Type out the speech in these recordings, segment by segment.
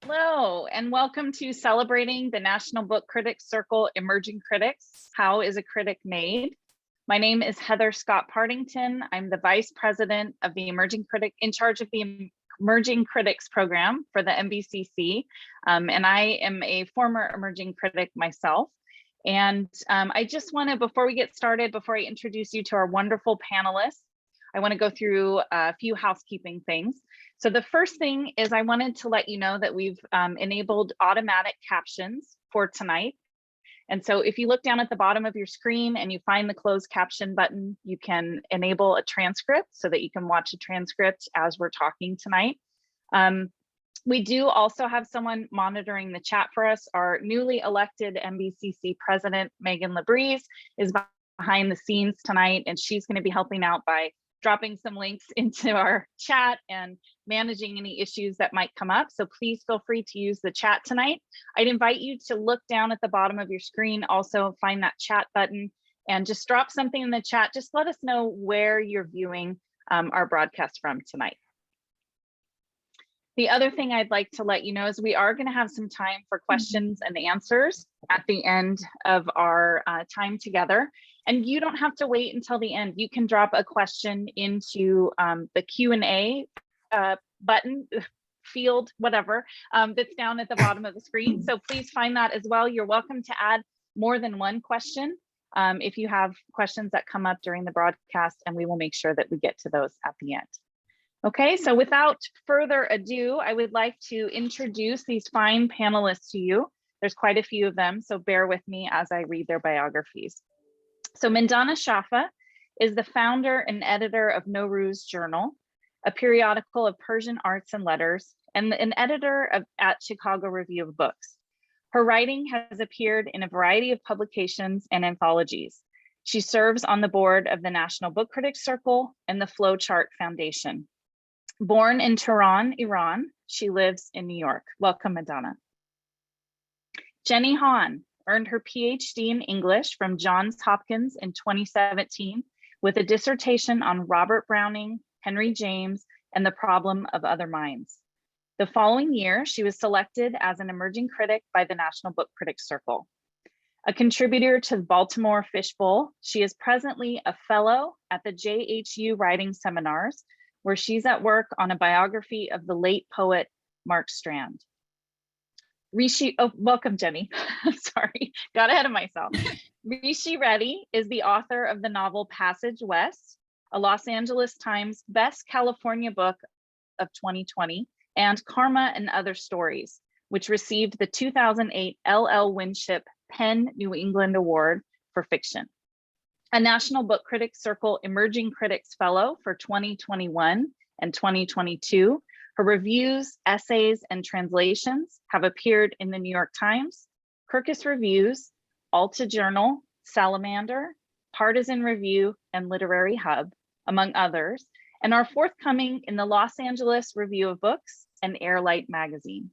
Hello, and welcome to celebrating the National Book Critics Circle Emerging Critics. How is a critic made? My name is Heather Scott Partington. I'm the Vice President of the Emerging Critic, in charge of the Emerging Critics program for the NBCC. And I am a former emerging critic myself. And I just want to, before we get started, before I introduce you to our wonderful panelists, I want to go through a few housekeeping things. So the first thing is I wanted to let you know that we've enabled automatic captions for tonight. And so if you look down at the bottom of your screen and you find the closed caption button, you can enable a transcript so that you can watch a transcript as we're talking tonight. We do also have someone monitoring the chat for us. Our newly elected NBCC president, Megan LaBreeze, is behind the scenes tonight, and she's going to be helping out by dropping some links into our chat and managing any issues that might come up. So please feel free to use the chat tonight. I'd invite you to look down at the bottom of your screen, also find that chat button and just drop something in the chat. Just let us know where you're viewing our broadcast from tonight. The other thing I'd like to let you know is we are going to have some time for questions and answers at the end of our time together. And you don't have to wait until the end. You can drop a question into the Q&A button, field, whatever, that's down at the bottom of the screen. So please find that as well. You're welcome to add more than one question if you have questions that come up during the broadcast, and we will make sure that we get to those at the end. Okay, so without further ado, I would like to introduce these fine panelists to you. There's quite a few of them, so bear with me as I read their biographies. So Madonna Shafa is the founder and editor of Nowruz Journal, a periodical of Persian arts and letters, and an editor at Chicago Review of Books. Her writing has appeared in a variety of publications and anthologies. She serves on the board of the National Book Critics Circle and the Flowchart Foundation. Born in Tehran, Iran, she lives in New York. Welcome, Madonna. Jennie Hann earned her PhD in English from Johns Hopkins in 2017 with a dissertation on Robert Browning, Henry James, and the problem of other minds. The following year, she was selected as an emerging critic by the National Book Critics Circle. A contributor to the Baltimore Fishbowl, she is presently a fellow at the JHU Writing Seminars, where she's at work on a biography of the late poet Mark Strand. Welcome, Jennie. Sorry, got ahead of myself. Rishi Reddi is the author of the novel Passage West, a Los Angeles Times Best California Book of 2020, and Karma and Other Stories, which received the 2008 L.L. Winship PEN New England Award for Fiction. A National Book Critics Circle Emerging Critics Fellow for 2021 and 2022. Her reviews, essays, and translations have appeared in the New York Times, Kirkus Reviews, Alta Journal, Salamander, Partisan Review, and Literary Hub, among others, and are forthcoming in the Los Angeles Review of Books and Airlight magazine.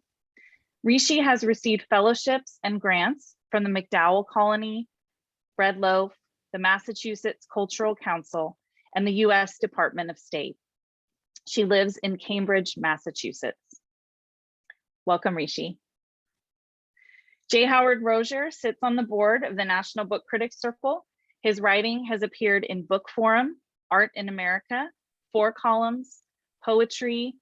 Rishi has received fellowships and grants from the MacDowell Colony, Bread Loaf, the Massachusetts Cultural Council, and the U.S. Department of State. She lives in Cambridge, Massachusetts. Welcome, Rishi. J. Howard Rosier sits on the board of the National Book Critics Circle. His writing has appeared in Book Forum, Art in America, Four Columns, Poetry,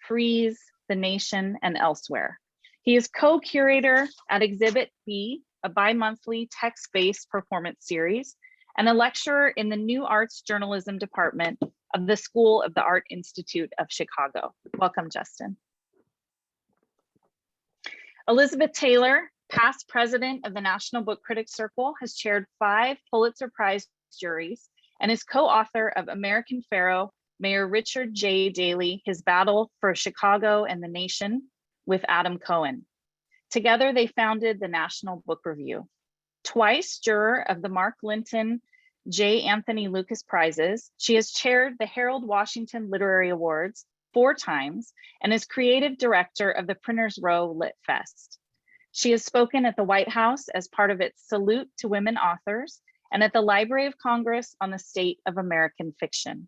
Frieze, The Nation, and elsewhere. He is co-curator at Exhibit B, a bi-monthly text-based performance series, and a lecturer in the New Arts Journalism Department of the School of the Art Institute of Chicago. Welcome, Justin. Elizabeth Taylor, past president of the National Book Critics Circle, has chaired 5 Pulitzer Prize juries and is co-author of American Pharaoh, Mayor Richard J. Daley, His Battle for Chicago and the Nation, with Adam Cohen. Together, they founded the National Book Review. Twice juror of the Mark Linton J. Anthony Lucas Prizes, she has chaired the Harold Washington Literary Awards 4 times and is creative director of the Printers Row Lit Fest. She has spoken at the White House as part of its Salute to Women Authors and at the Library of Congress on the state of American fiction.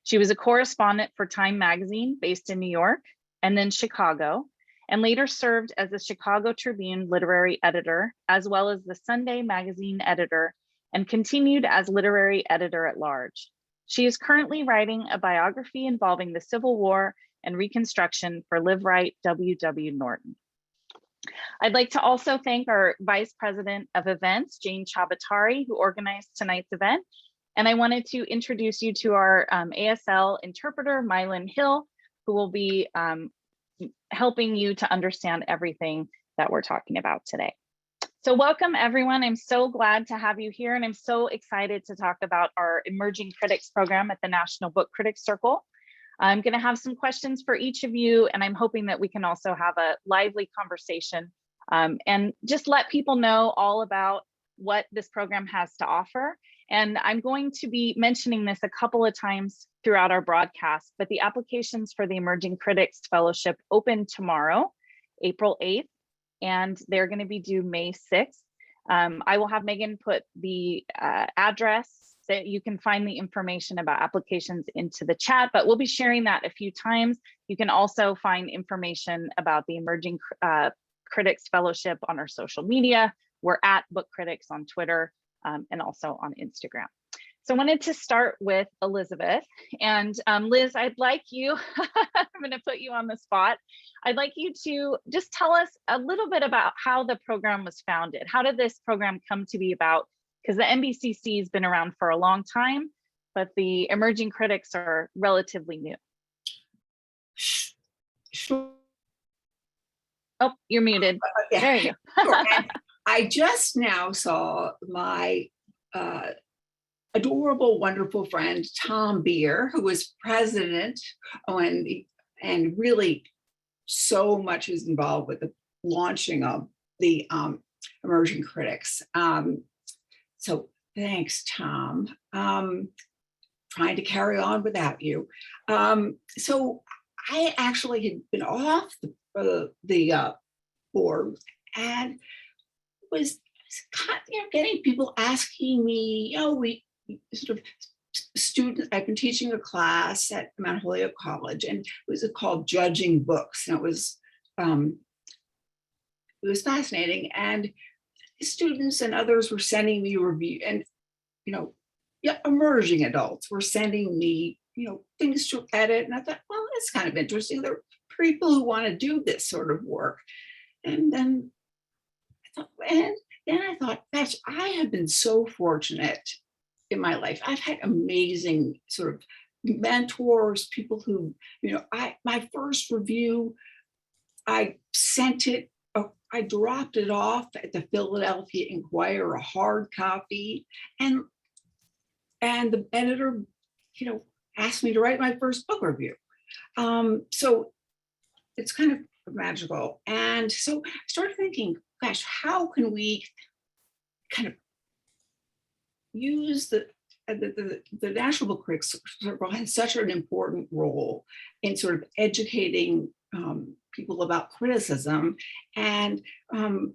She was a correspondent for Time magazine based in New York and then Chicago, and later served as the Chicago Tribune literary editor, as well as the Sunday magazine editor, and continued as literary editor at large. She is currently writing a biography involving the Civil War and Reconstruction for Live Right W.W. Norton. I'd like to also thank our Vice President of Events, Jane Ciabattari, who organized tonight's event. And I wanted to introduce you to our ASL interpreter, Mailyn Hill, who will be helping you to understand everything that we're talking about today. So welcome everyone. I'm so glad to have you here, and I'm so excited to talk about our Emerging Critics program at the National Book Critics Circle. I'm going to have some questions for each of you, and I'm hoping that we can also have a lively conversation and just let people know all about what this program has to offer. And I'm going to be mentioning this a couple of times throughout our broadcast, but the applications for the Emerging Critics Fellowship open tomorrow, April 8th, and they're going to be due May 6th. I will have Megan put the address that you can find the information about applications into the chat, but we'll be sharing that a few times. You can also find information about the Emerging Critics Fellowship on our social media. We're at Book Critics on Twitter and also on Instagram. So I wanted to start with Elizabeth. And Liz, I'd like you, I'm going to put you on the spot. I'd like you to just tell us a little bit about how the program was founded. How did this program come to be about? Because the NBCC has been around for a long time, but the Emerging Critics are relatively new. Sure. Oh, you're muted. Yeah. There you go. Sure. I just now saw my adorable, wonderful friend, Tom Beer, who was president and really so much is involved with the launching of the Emerging Critics. So thanks, Tom. Trying to carry on without you. So I actually had been off the board and was kind of, getting people asking me, we sort of students, I've been teaching a class at Mount Holyoke College, and it was called Judging Books, and it was fascinating. And students and others were sending me review, and emerging adults were sending me things to edit, and I thought, well, that's kind of interesting. There are people who want to do this sort of work. And then I thought, gosh, I have been so fortunate in my life. I've had amazing sort of mentors, people who, my first review, I sent it, I dropped it off at the Philadelphia Inquirer, a hard copy, and the editor, asked me to write my first book review. So it's kind of magical. And so I started thinking, gosh, how can we kind of use the National Book Critics Circle has such an important role in sort of educating people about criticism. And then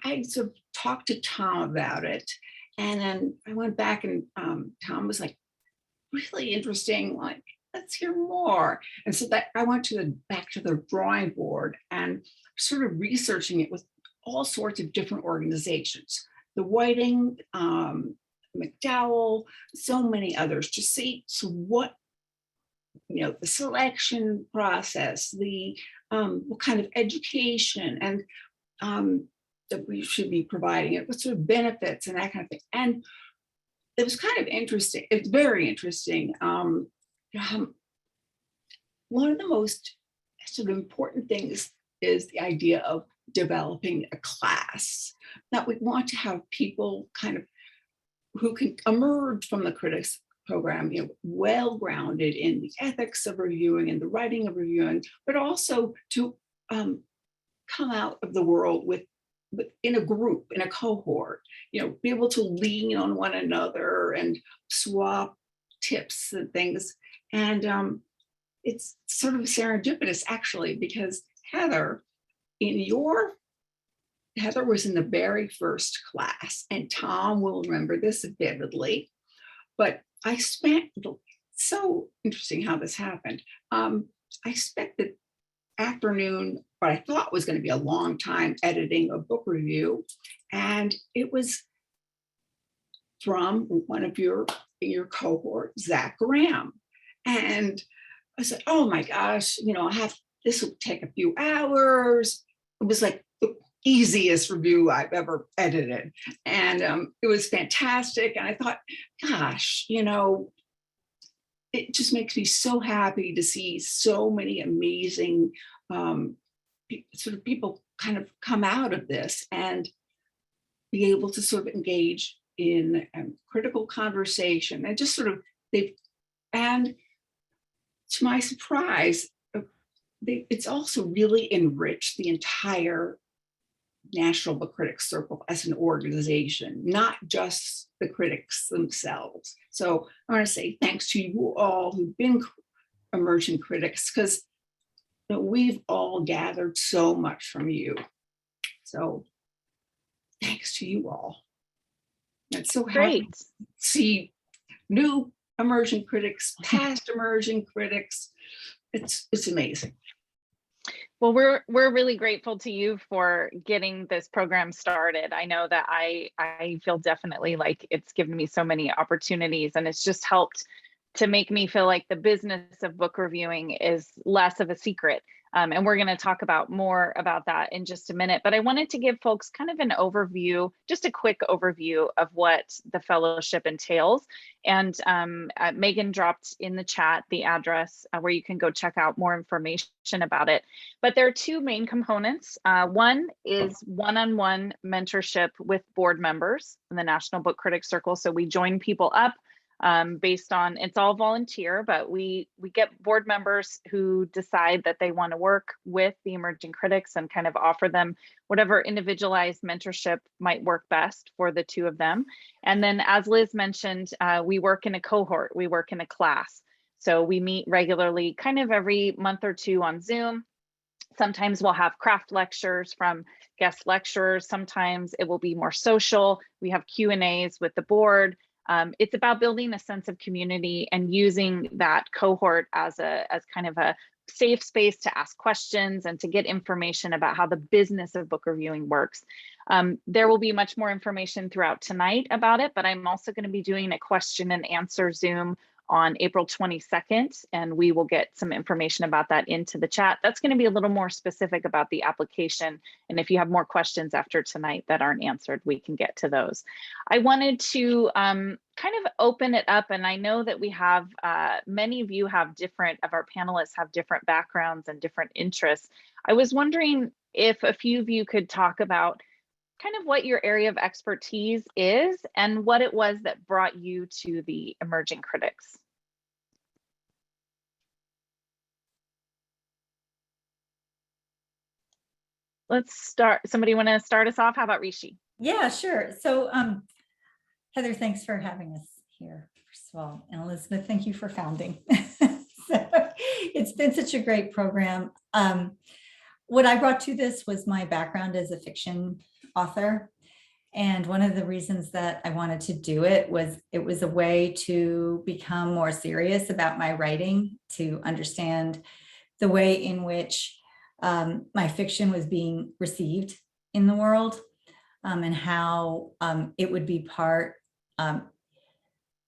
I sort of talked to Tom about it. And then I went back and Tom was like, really interesting, like, let's hear more. And so that I went back to the drawing board and sort of researching it with all sorts of different organizations, the Whiting, McDowell, so many others, to see what, the selection process, the what kind of education and that we should be providing it, what sort of benefits and that kind of thing. And it was kind of interesting. It's very interesting. One of the most sort of important things is the idea of developing a class. That we want to have people kind of who can emerge from the critics program, well grounded in the ethics of reviewing and the writing of reviewing, but also to come out of the world in a group, in a cohort, be able to lean on one another and swap tips and things. And it's sort of serendipitous, actually, because Heather was in the very first class, and Tom will remember this vividly, but so interesting how this happened. I spent afternoon, what I thought was going to be a long time editing a book review. And it was from one of your cohort, Zach Graham. And I said, oh my gosh, this will take a few hours. It was like the easiest review I've ever edited. And it was fantastic. And I thought, gosh, it just makes me so happy to see so many amazing sort of people kind of come out of this and be able to sort of engage in critical conversation and just sort of and to my surprise, it's also really enriched the entire National Book Critics Circle as an organization, not just the critics themselves. So I want to say thanks to you all who've been emerging critics, because we've all gathered so much from you. So thanks to you all. It's so happy to see new emerging critics, past emerging critics. It's amazing. Well, we're really grateful to you for getting this program started. I know that I feel definitely like it's given me so many opportunities, and it's just helped to make me feel like the business of book reviewing is less of a secret. And we're going to talk more about that in just a minute. But I wanted to give folks kind of an overview, just a quick overview of what the fellowship entails. And Megan dropped in the chat the address where you can go check out more information about it. But there are two main components. One is one-on-one mentorship with board members in the National Book Critics Circle. So we join people up based on, it's all volunteer, but we get board members who decide that they want to work with the emerging critics and kind of offer them whatever individualized mentorship might work best for the two of them. And then, as Liz mentioned, we work in a cohort, we work in a class. So we meet regularly, kind of every month or two on Zoom. Sometimes we'll have craft lectures from guest lecturers. Sometimes it will be more social. We have Q&As with the board. It's about building a sense of community and using that cohort as kind of a safe space to ask questions and to get information about how the business of book reviewing works. There will be much more information throughout tonight about it, but I'm also going to be doing a question and answer Zoom on April 22nd, and we will get some information about that into the chat. That's going to be a little more specific about the application. And if you have more questions after tonight that aren't answered, we can get to those. I wanted to kind of open it up, and I know that we have, many of you have of our panelists have different backgrounds and different interests. I was wondering if a few of you could talk about kind of what your area of expertise is and what it was that brought you to the emerging critics. Let's start. Somebody want to start us off? How about Rishi? Yeah, sure. So Heather, thanks for having us here, first of all. And Elizabeth, thank you for founding. So, it's been such a great program. What I brought to this was my background as a fiction author. And one of the reasons that I wanted to do it was a way to become more serious about my writing, to understand the way in which my fiction was being received in the world, and how it would be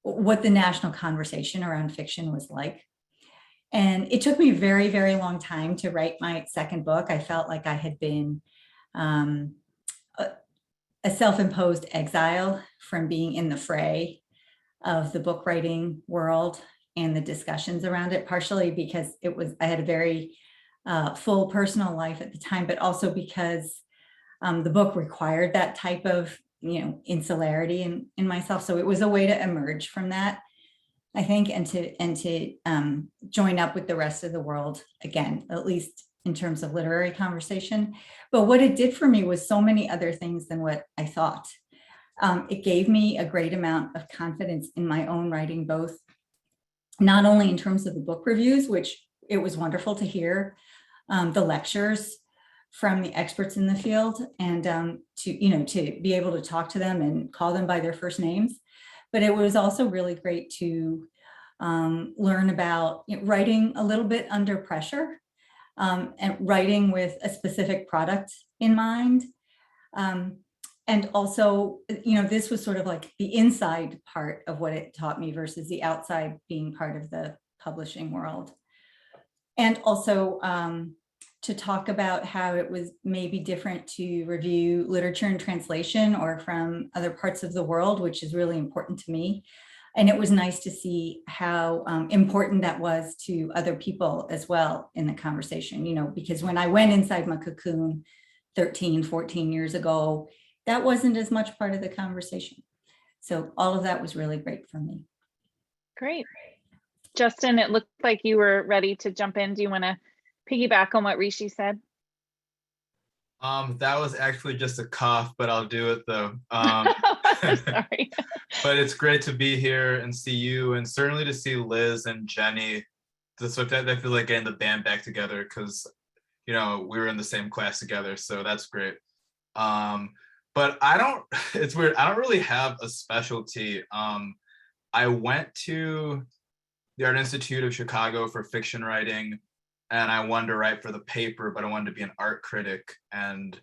what the national conversation around fiction was like. And it took me a very, very long time to write my second book. I felt like I had been a self-imposed exile from being in the fray of the book writing world and the discussions around it, partially because I had a very full personal life at the time, but also because the book required that type of insularity in myself. So it was a way to emerge from that, I think, and to join up with the rest of the world again, at least in terms of literary conversation. But what it did for me was so many other things than what I thought. It gave me a great amount of confidence in my own writing, both not only in terms of the book reviews, which it was wonderful to hear the lectures from the experts in the field, and to be able to talk to them and call them by their first names. But it was also really great to learn about writing a little bit under pressure. and writing with a specific product in mind. And also, this was sort of like the inside part of what it taught me versus the outside being part of the publishing world. And also to talk about how it was maybe different to review literature and translation or from other parts of the world, which is really important to me. And it was nice to see how important that was to other people as well in the conversation, because when I went inside my cocoon 13, 14 years ago, that wasn't as much part of the conversation. So all of that was really great for me. Great. Justin, it looked like you were ready to jump in. Do you want to piggyback on what Rishi said? That was actually just a cough, but I'll do it though. Sorry. But it's great to be here and see you, and certainly to see Liz and Jennie. That's what I feel like getting the band back together, because we were in the same class together, so that's great. But it's weird, I don't really have a specialty. I went to the Art Institute of Chicago for fiction writing, and I wanted to write for the paper, but I wanted to be an art critic. And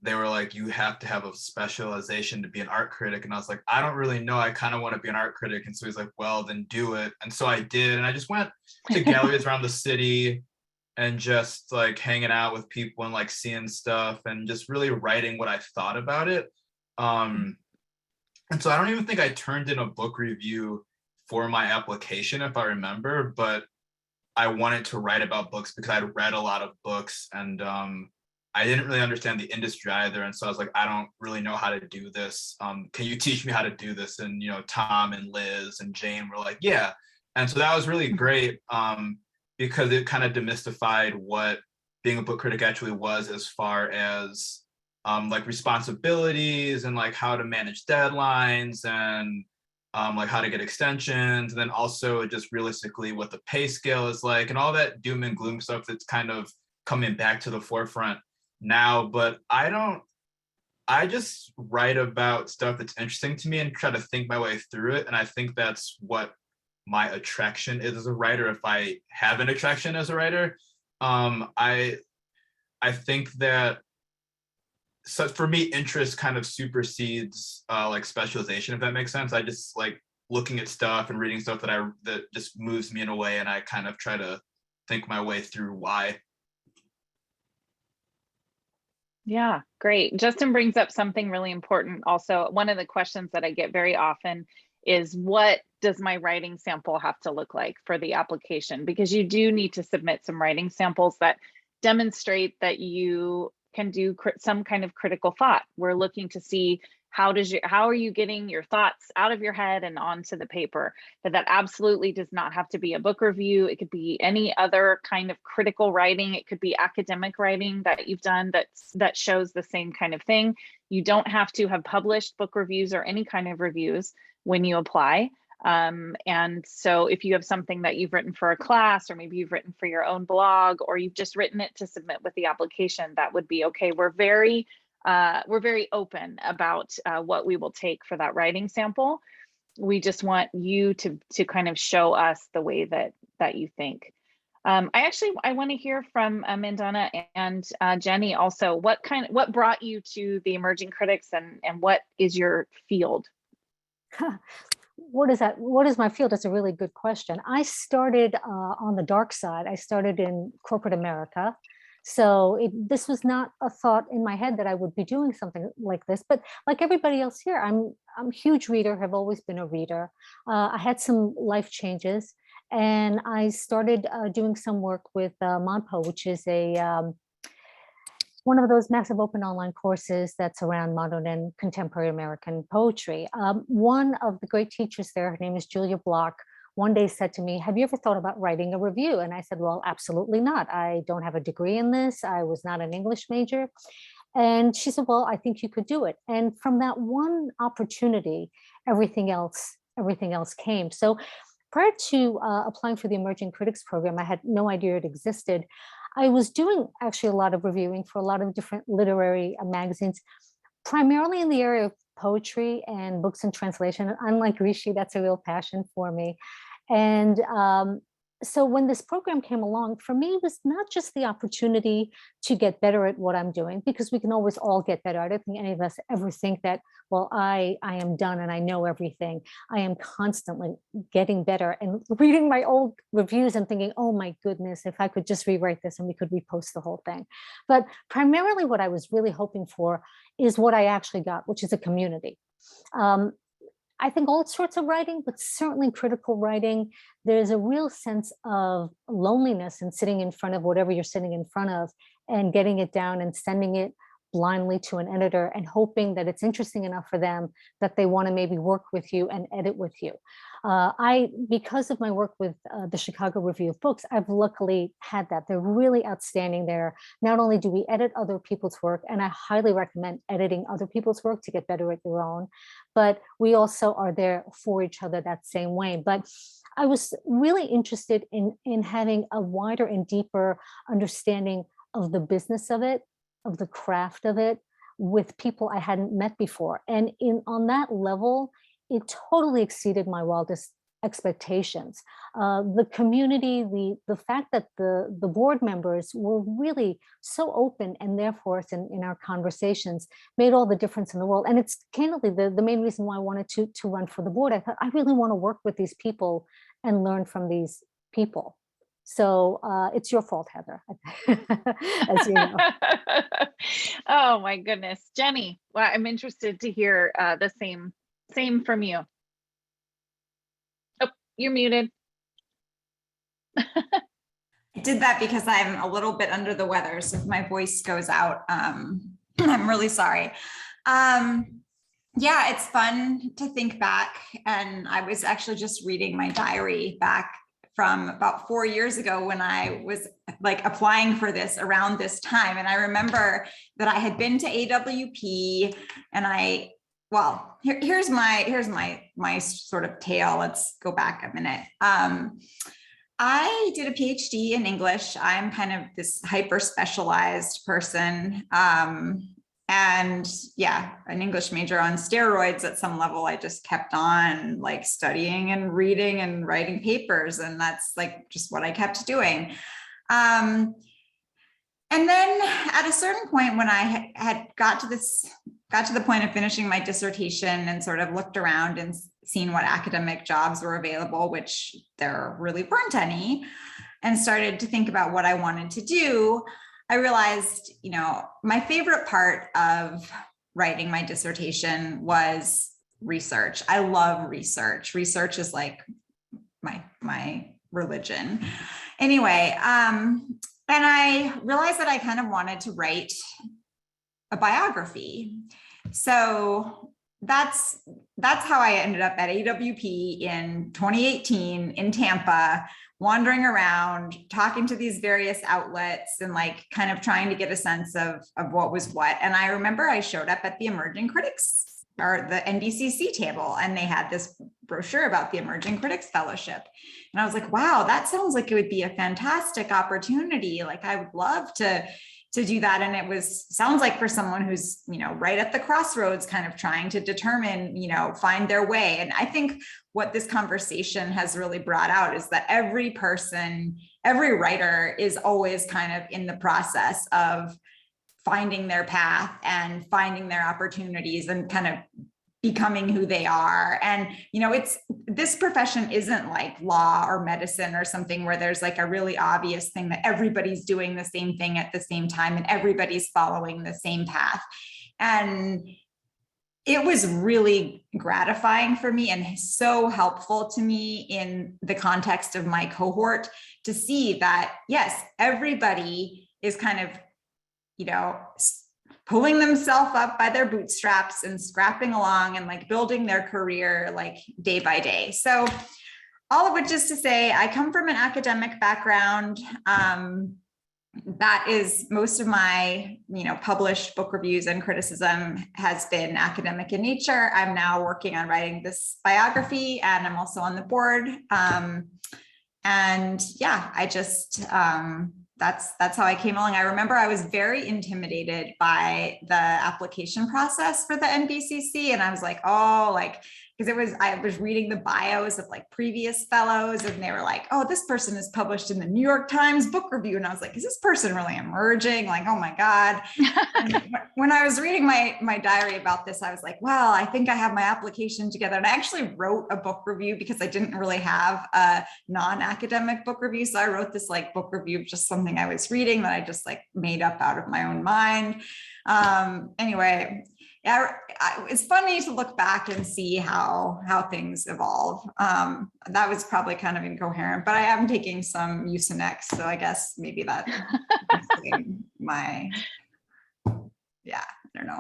they were like, you have to have a specialization to be an art critic. And I was like, I don't really know. I kind of want to be an art critic. And so he's like, well, then do it. And so I did. And I just went to galleries around the city and just like hanging out with people and like seeing stuff and just really writing what I thought about it. And so I don't even think I turned in a book review for my application, if I remember, but I wanted to write about books because I'd read a lot of books, and I didn't really understand the industry either. And so I was like, I don't really know how to do this. Can you teach me how to do this? And, Tom and Liz and Jane were like, yeah. And so that was really great because it kind of demystified what being a book critic actually was, as far as like responsibilities and like how to manage deadlines and like how to get extensions, and then also just realistically what the pay scale is like and all that doom and gloom stuff that's kind of coming back to the forefront now. But I just write about stuff that's interesting to me and try to think my way through it. And I think that's what my attraction is as a writer, if I have an attraction as a writer. I think that, so for me, interest kind of supersedes like specialization, if that makes sense. I just like looking at stuff and reading stuff that just moves me in a way, and I kind of try to think my way through why. Yeah, great. Justin brings up something really important. Also, one of the questions that I get very often is, what does my writing sample have to look like for the application? Because you do need to submit some writing samples that demonstrate that you can do some kind of critical thought. We're looking to see how are you getting your thoughts out of your head and onto the paper. But that absolutely does not have to be a book review. It could be any other kind of critical writing. It could be academic writing that you've done that shows the same kind of thing. You don't have to have published book reviews or any kind of reviews when you apply. And so if you have something that you've written for a class, or maybe you've written for your own blog, or you've just written it to submit with the application, that would be okay. We're very open about what we will take for that writing sample. We just want you to kind of show us the way that you think. I want to hear from Mandana and Jennie also. What brought you to the emerging critics, and what is your field? What is that? What is my field? That's a really good question. I started on the dark side. I started in corporate America. So this was not a thought in my head that I would be doing something like this, but like everybody else here, I'm a huge reader, have always been a reader. I had some life changes, and I started doing some work with MONPO, which is one of those massive open online courses that's around modern and contemporary American poetry. One of the great teachers there, her name is Julia Block, one day said to me, have you ever thought about writing a review? And I said, well, absolutely not. I don't have a degree in this. I was not an English major. And she said, well, I think you could do it. And from that one opportunity, everything else came. So prior to applying for the Emerging Critics Program, I had no idea it existed. I was doing actually a lot of reviewing for a lot of different literary magazines, primarily in the area of poetry and books in translation. Unlike Rishi, that's a real passion for me. And so when this program came along, for me, it was not just the opportunity to get better at what I'm doing, because we can always all get better. I don't think any of us ever think that, well, I am done and I know everything. I am constantly getting better and reading my old reviews and thinking, oh my goodness, if I could just rewrite this and we could repost the whole thing. But primarily what I was really hoping for is what I actually got, which is a community. I think all sorts of writing, but certainly critical writing, there's a real sense of loneliness in sitting in front of whatever you're sitting in front of and getting it down and sending it blindly to an editor and hoping that it's interesting enough for them that they want to maybe work with you and edit with you. Because of my work with the Chicago Review of Books, I've luckily had that. They're really outstanding there. Not only do we edit other people's work, and I highly recommend editing other people's work to get better at your own, but we also are there for each other that same way. But I was really interested in having a wider and deeper understanding of the business of it, of the craft of it, with people I hadn't met before. And on that level, it totally exceeded my wildest expectations. The community, the fact that the board members were really so open and there for us in our conversations made all the difference in the world. And it's candidly the main reason why I wanted to run for the board. I thought, I really want to work with these people and learn from these people. So it's your fault, Heather, as you know. Oh my goodness, Jenny. Well, I'm interested to hear the same from you. Oh, you're muted. I did that because I'm a little bit under the weather, so if my voice goes out, I'm really sorry. Yeah, it's fun to think back, and I was actually just reading my diary back from about 4 years ago when I was like applying for this around this time. And I remember that I had been to AWP and here's my sort of tale. Let's go back a minute. I did a PhD in English. I'm kind of this hyper specialized person. And yeah, an English major on steroids at some level. I just kept on like studying and reading and writing papers. And that's like just what I kept doing. And then at a certain point when I had got to the point of finishing my dissertation and sort of looked around and seen what academic jobs were available, which there really weren't any, and started to think about what I wanted to do, I realized, my favorite part of writing my dissertation was research. I love research. Research is like my religion. Anyway, and I realized that I kind of wanted to write a biography. So that's how I ended up at AWP in 2018 in Tampa, wandering around, talking to these various outlets and like kind of trying to get a sense of what was what. And I remember I showed up at the Emerging Critics or the NBCC table, and they had this brochure about the Emerging Critics Fellowship. And I was like, wow, that sounds like it would be a fantastic opportunity. Like I would love to do that. And it sounds like for someone who's, right at the crossroads, kind of trying to determine, find their way. And I think what this conversation has really brought out is that every person, every writer is always kind of in the process of finding their path and finding their opportunities and kind of becoming who they are. And, this profession isn't like law or medicine or something where there's like a really obvious thing that everybody's doing the same thing at the same time and everybody's following the same path. And it was really gratifying for me and so helpful to me in the context of my cohort to see that, yes, everybody is kind of, pulling themselves up by their bootstraps and scrapping along and like building their career like day by day. So all of which is to say, I come from an academic background. That is most of my, published book reviews and criticism has been academic in nature. I'm now working on writing this biography and I'm also on the board. And yeah, I just, that's how I came along. I remember I was very intimidated by the application process for the NBCC. And I was like, oh, like because I was reading the bios of like previous fellows, and they were like, oh, this person is published in the New York Times book review. And I was like, is this person really emerging? Like, oh my God. And when I was reading my diary about this, I was like, well, I think I have my application together. And I actually wrote a book review because I didn't really have a non-academic book review. So I wrote this like book review of just something I was reading that I just like made up out of my own mind. Anyway, yeah, it's funny to look back and see how things evolve. That was probably kind of incoherent, but I am taking some Mucinex, so I guess maybe that yeah, I don't know.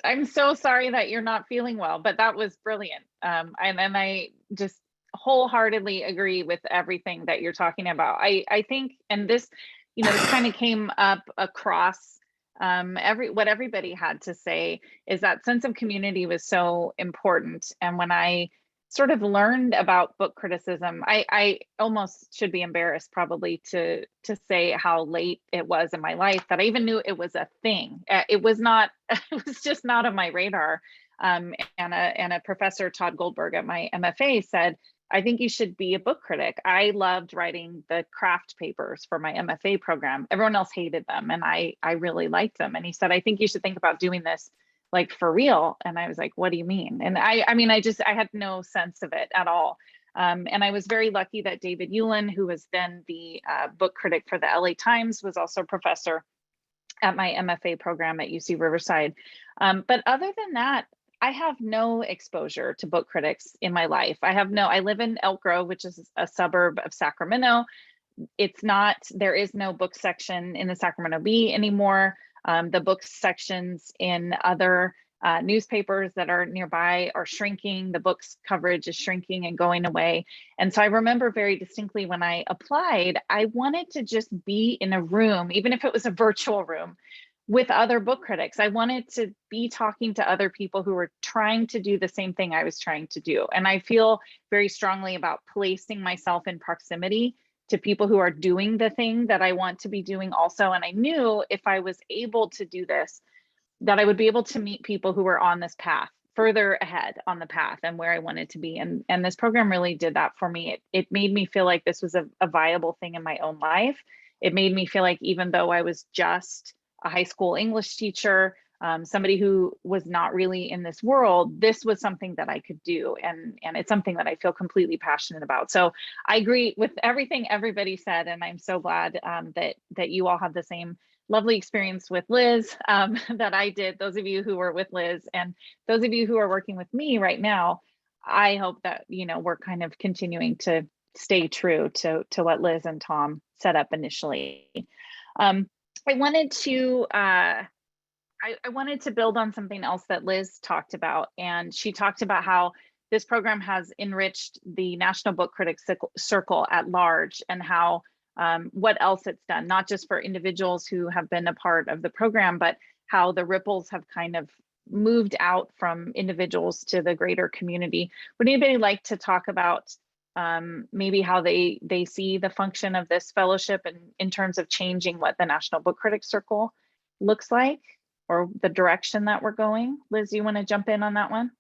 I'm so sorry that you're not feeling well, but that was brilliant. And I just wholeheartedly agree with everything that you're talking about. I think, and this, this kind of came up across what everybody had to say, is that sense of community was so important. And when I sort of learned about book criticism, I almost should be embarrassed probably to say how late it was in my life that I even knew it was a thing. It was just not on my radar. And a professor, Todd Goldberg at my MFA, said, I think you should be a book critic. I loved writing the craft papers for my MFA program. Everyone else hated them, and I really liked them. And he said, I think you should think about doing this like for real. And I was like, what do you mean? And I had no sense of it at all. And I was very lucky that David Ulin, who was then the book critic for the LA Times, was also a professor at my MFA program at UC Riverside. But other than that, I have no exposure to book critics in my life. I live in Elk Grove, which is a suburb of Sacramento. There is no book section in the Sacramento Bee anymore. The book sections in other newspapers that are nearby are shrinking. The books coverage is shrinking and going away. And so I remember very distinctly when I applied, I wanted to just be in a room, even if it was a virtual room, with other book critics. I wanted to be talking to other people who were trying to do the same thing I was trying to do. And I feel very strongly about placing myself in proximity to people who are doing the thing that I want to be doing also. And I knew if I was able to do this, that I would be able to meet people who were on this path, further ahead on the path and where I wanted to be. And this program really did that for me. It made me feel like this was a viable thing in my own life. It made me feel like even though I was just a high school English teacher, somebody who was not really in this world, this was something that I could do. And it's something that I feel completely passionate about. So I agree with everything everybody said. And I'm so glad that you all have the same lovely experience with Liz that I did. Those of you who were with Liz and those of you who are working with me right now, I hope that, we're kind of continuing to stay true to what Liz and Tom set up initially. I wanted to build on something else that Liz talked about, and she talked about how this program has enriched the National Book Critics Circle at large, and how what else it's done, not just for individuals who have been a part of the program, but how the ripples have kind of moved out from individuals to the greater community. Would anybody like to talk about maybe how they see the function of this fellowship and in terms of changing what the National Book Critics Circle looks like, or the direction that we're going? Liz, you want to jump in on that one?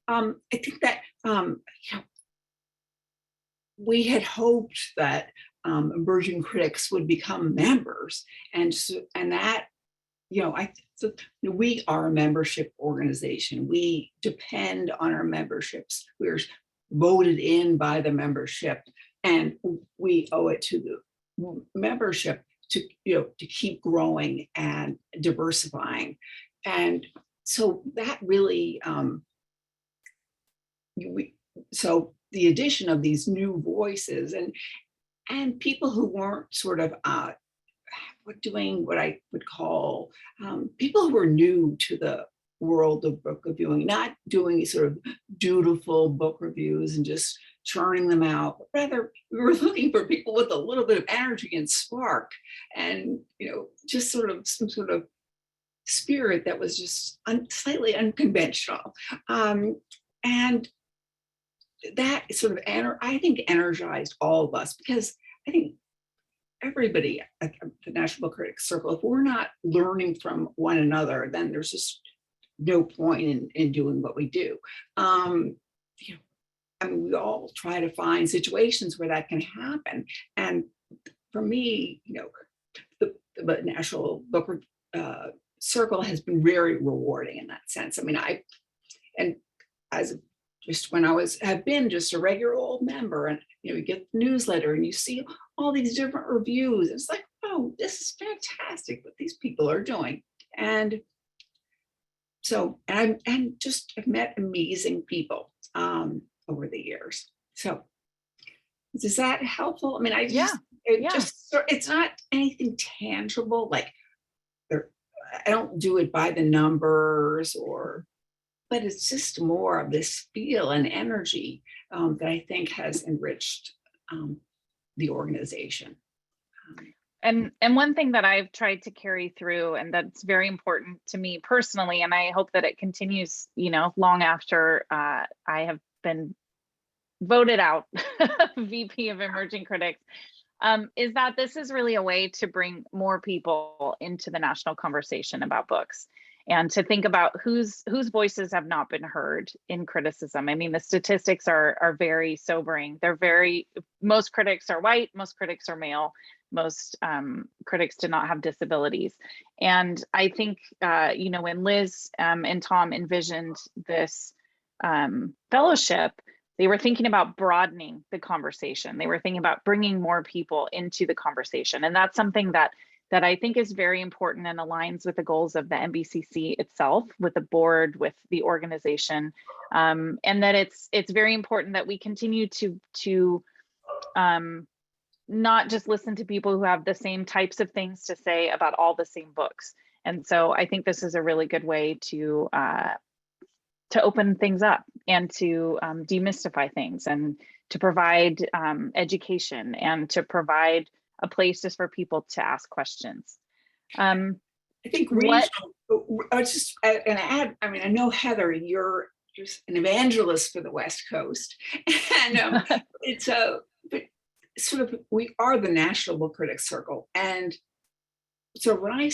I think that we had hoped that emerging critics would become members, and that we are a membership organization. We depend on our memberships. We're voted in by the membership, and we owe it to the membership to keep growing and diversifying. And so that really so the addition of these new voices and people who weren't sort of doing what I would call people who were new to the world of book reviewing, not doing sort of dutiful book reviews and just churning them out, but rather we were looking for people with a little bit of energy and spark, and just sort of some sort of spirit that was just slightly unconventional, and that sort of I think energized all of us, because I think everybody at the National Book Critics Circle, if we're not learning from one another, then there's just no point in doing what we do. You know, I mean, we all try to find situations where that can happen. And for me, you know, the National Book Circle has been very rewarding in that sense. I mean, just when have been just a regular old member, and you know, you get the newsletter and you see all these different reviews. It's like, oh, this is fantastic what these people are doing. And so, I've met amazing people over the years. So is that helpful? I mean, it's not anything tangible, like I don't do it by the numbers but it's just more of this feel and energy that I think has enriched the organization. And one thing that I've tried to carry through, and that's very important to me personally, and I hope that it continues, you know, long after I have been voted out VP of Emerging Critics, is that this is really a way to bring more people into the national conversation about books, and to think about whose voices have not been heard in criticism. I mean, the statistics are very sobering. Most critics are white, most critics are male, most critics do not have disabilities. And I think, you know, when Liz and Tom envisioned this fellowship, they were thinking about broadening the conversation. They were thinking about bringing more people into the conversation. And that's something that I think is very important and aligns with the goals of the NBCC itself, with the board, with the organization, and that it's very important that we continue to not just listen to people who have the same types of things to say about all the same books. And so I think this is a really good way to open things up and to demystify things, and to provide education, and to provide a place just for people to ask questions. I think just an add. I mean, I know Heather, you're just an evangelist for the West Coast, and it's but sort of we are the National Book Critics Circle, and so when I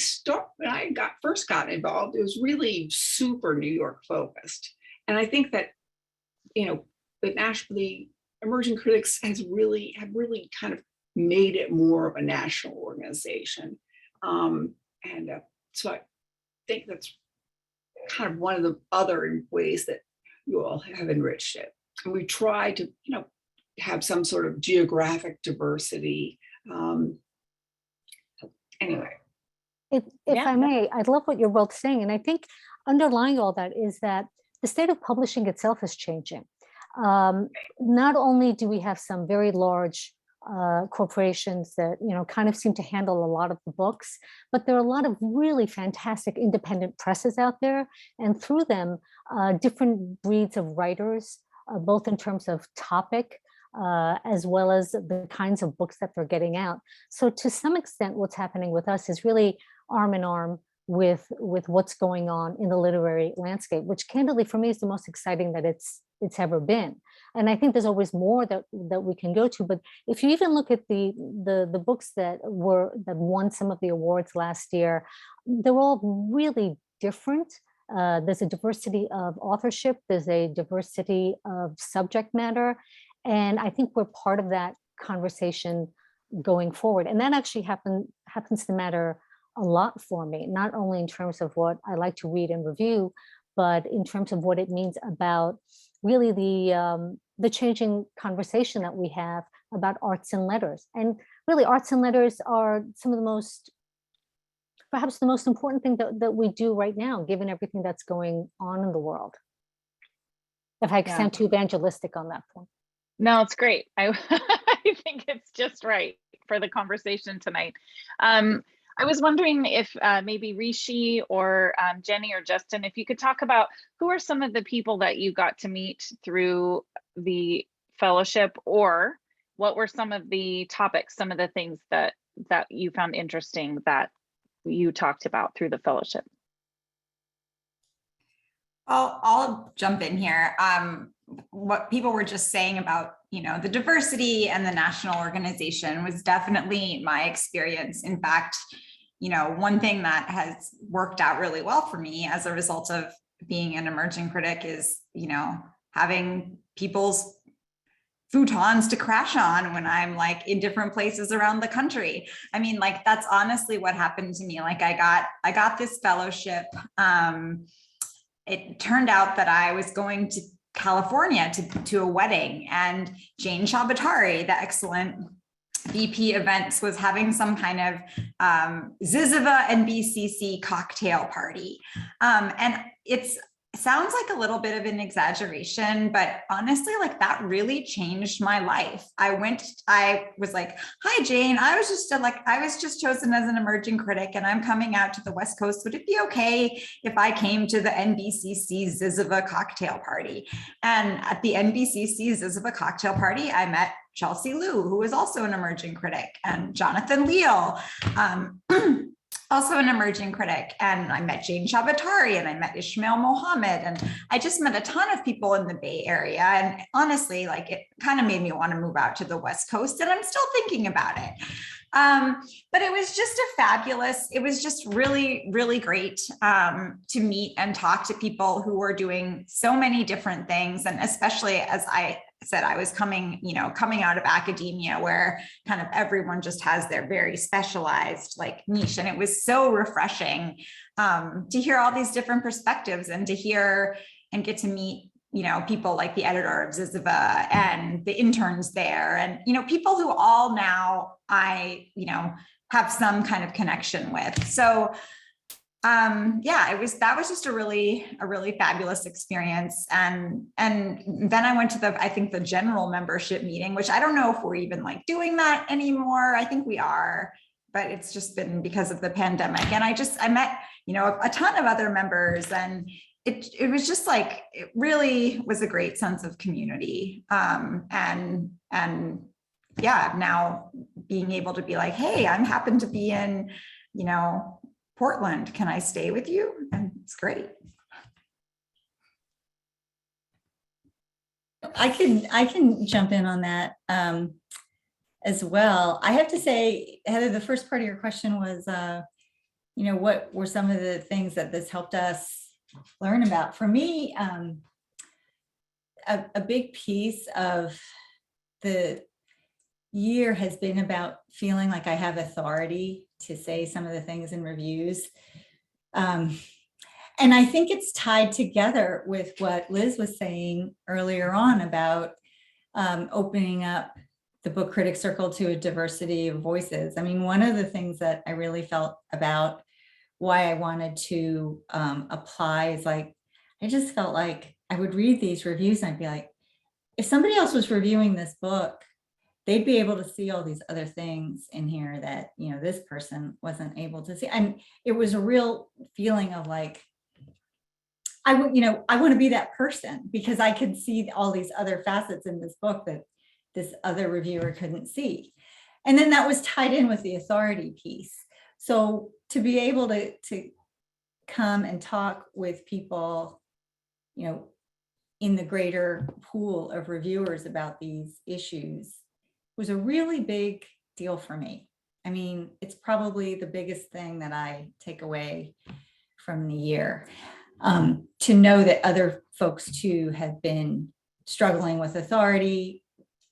first got involved, it was really super New York focused, and I think that, you know, the Emerging Critics have really kind of made it more of a national organization, so I think that's kind of one of the other ways that you all have enriched it. And we try to, you know, have some sort of geographic diversity. Anyway. If I may, I love what you're both saying. And I think underlying all that is that the state of publishing itself is changing. Not only do we have some very large corporations that, you know, kind of seem to handle a lot of the books, but there are a lot of really fantastic independent presses out there, and through them, different breeds of writers, both in terms of topic, as well as the kinds of books that they're getting out. So to some extent, what's happening with us is really arm in arm with what's going on in the literary landscape, which candidly for me is the most exciting that it's ever been. And I think there's always more that we can go to. But if you even look at the books that won some of the awards last year, they're all really different. There's a diversity of authorship, there's a diversity of subject matter. And I think we're part of that conversation going forward. And that actually happens to matter a lot for me, not only in terms of what I like to read and review, but in terms of what it means about really the changing conversation that we have about arts and letters. And really arts and letters are some of the most, perhaps the most important thing that we do right now, given everything that's going on in the world. If I sound too evangelistic on that point. No, it's great. I think it's just right for the conversation tonight. I was wondering if maybe Rishi or Jennie or Justin, if you could talk about who are some of the people that you got to meet through the fellowship, or what were some of the topics, some of the things that you found interesting that you talked about through the fellowship? I'll jump in here. What people were just saying about, the diversity and the national organization was definitely my experience. In fact, one thing that has worked out really well for me as a result of being an emerging critic is, having people's futons to crash on when I'm like in different places around the country. I mean, like, that's honestly what happened to me. Like, I got this fellowship. It turned out that I was going to California to a wedding, and Jane Ciabattari, the excellent VP events, was having some kind of Ziziva NBCC cocktail party. And it sounds like a little bit of an exaggeration, but honestly, like, that really changed my life. I was like, hi, Jane, I was just chosen as an emerging critic and I'm coming out to the West Coast. Would it be okay if I came to the NBCC Ziziva cocktail party? And at the NBCC Ziziva cocktail party, I met Chelsea Liu, who is also an emerging critic, and Jonathan Leal, also an emerging critic. And I met Jane Ciabattari, and I met Ismail Mohammed, and I just met a ton of people in the Bay Area. And honestly, like, it kind of made me want to move out to the West Coast, and I'm still thinking about it. But it was just really, really great to meet and talk to people who were doing so many different things. And especially, as I said, I was coming out of academia, where kind of everyone just has their very specialized like niche. And it was so refreshing to hear all these different perspectives, and to hear and get to meet people like the editor of Ziziva and the interns there, and people who all now I have some kind of connection with. So that was just a really fabulous experience. And then I went to the general membership meeting, which I don't know if we're even like doing that anymore. I think we are, but it's just been because of the pandemic. And I met a ton of other members, and it was just like, it really was a great sense of community. And now being able to be like, hey, I'm happen to be in, Portland, can I stay with you? And it's great. I can jump in on that as well. I have to say, Heather, the first part of your question was, what were some of the things that this helped us learn about? For me, a big piece of the year has been about feeling like I have authority to say some of the things in reviews. And I think it's tied together with what Liz was saying earlier on about opening up the book critic circle to a diversity of voices. I mean, one of the things that I really felt about why I wanted to apply is like, I just felt like I would read these reviews and I'd be like, if somebody else was reviewing this book, they'd be able to see all these other things in here that, this person wasn't able to see. And it was a real feeling of like, I want to be that person, because I could see all these other facets in this book that this other reviewer couldn't see. And then that was tied in with the authority piece. So to be able to come and talk with people, in the greater pool of reviewers about these issues was a really big deal for me. I mean, it's probably the biggest thing that I take away from the year. To know that other folks too have been struggling with authority.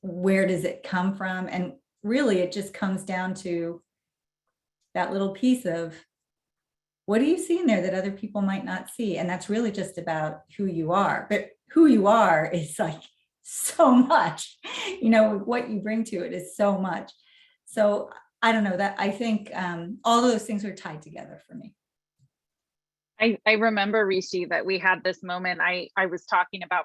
Where does it come from? And really, it just comes down to that little piece of, what do you see in there that other people might not see? And that's really just about who you are. But who you are is like so much, what you bring to it is so much. So I don't know, that I think all those things are tied together for me. I remember, Rishi, that we had this moment. I was talking about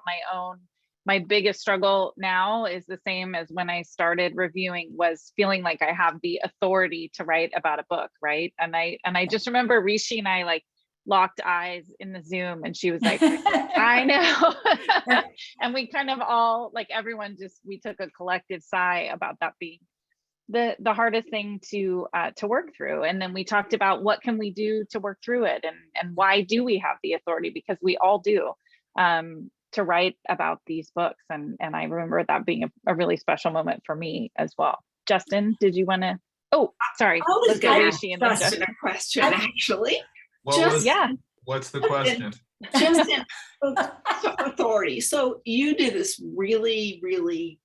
my biggest struggle now is the same as when I started reviewing, was feeling like I have the authority to write about a book, right? And I just remember Rishi and I like locked eyes in the Zoom, and she was like, I know. And we kind of all, like, everyone we took a collective sigh about that being the hardest thing to work through. And then we talked about what can we do to work through it, and why do we have the authority, because we all do. to write about these books. And I remember that being a really special moment for me as well. Justin, did you want to? Oh, sorry. I was Let's go gonna Rishi and ask then Justin Justin. a question, actually. Yeah. What's the question? Justin, authority. So you did this really, really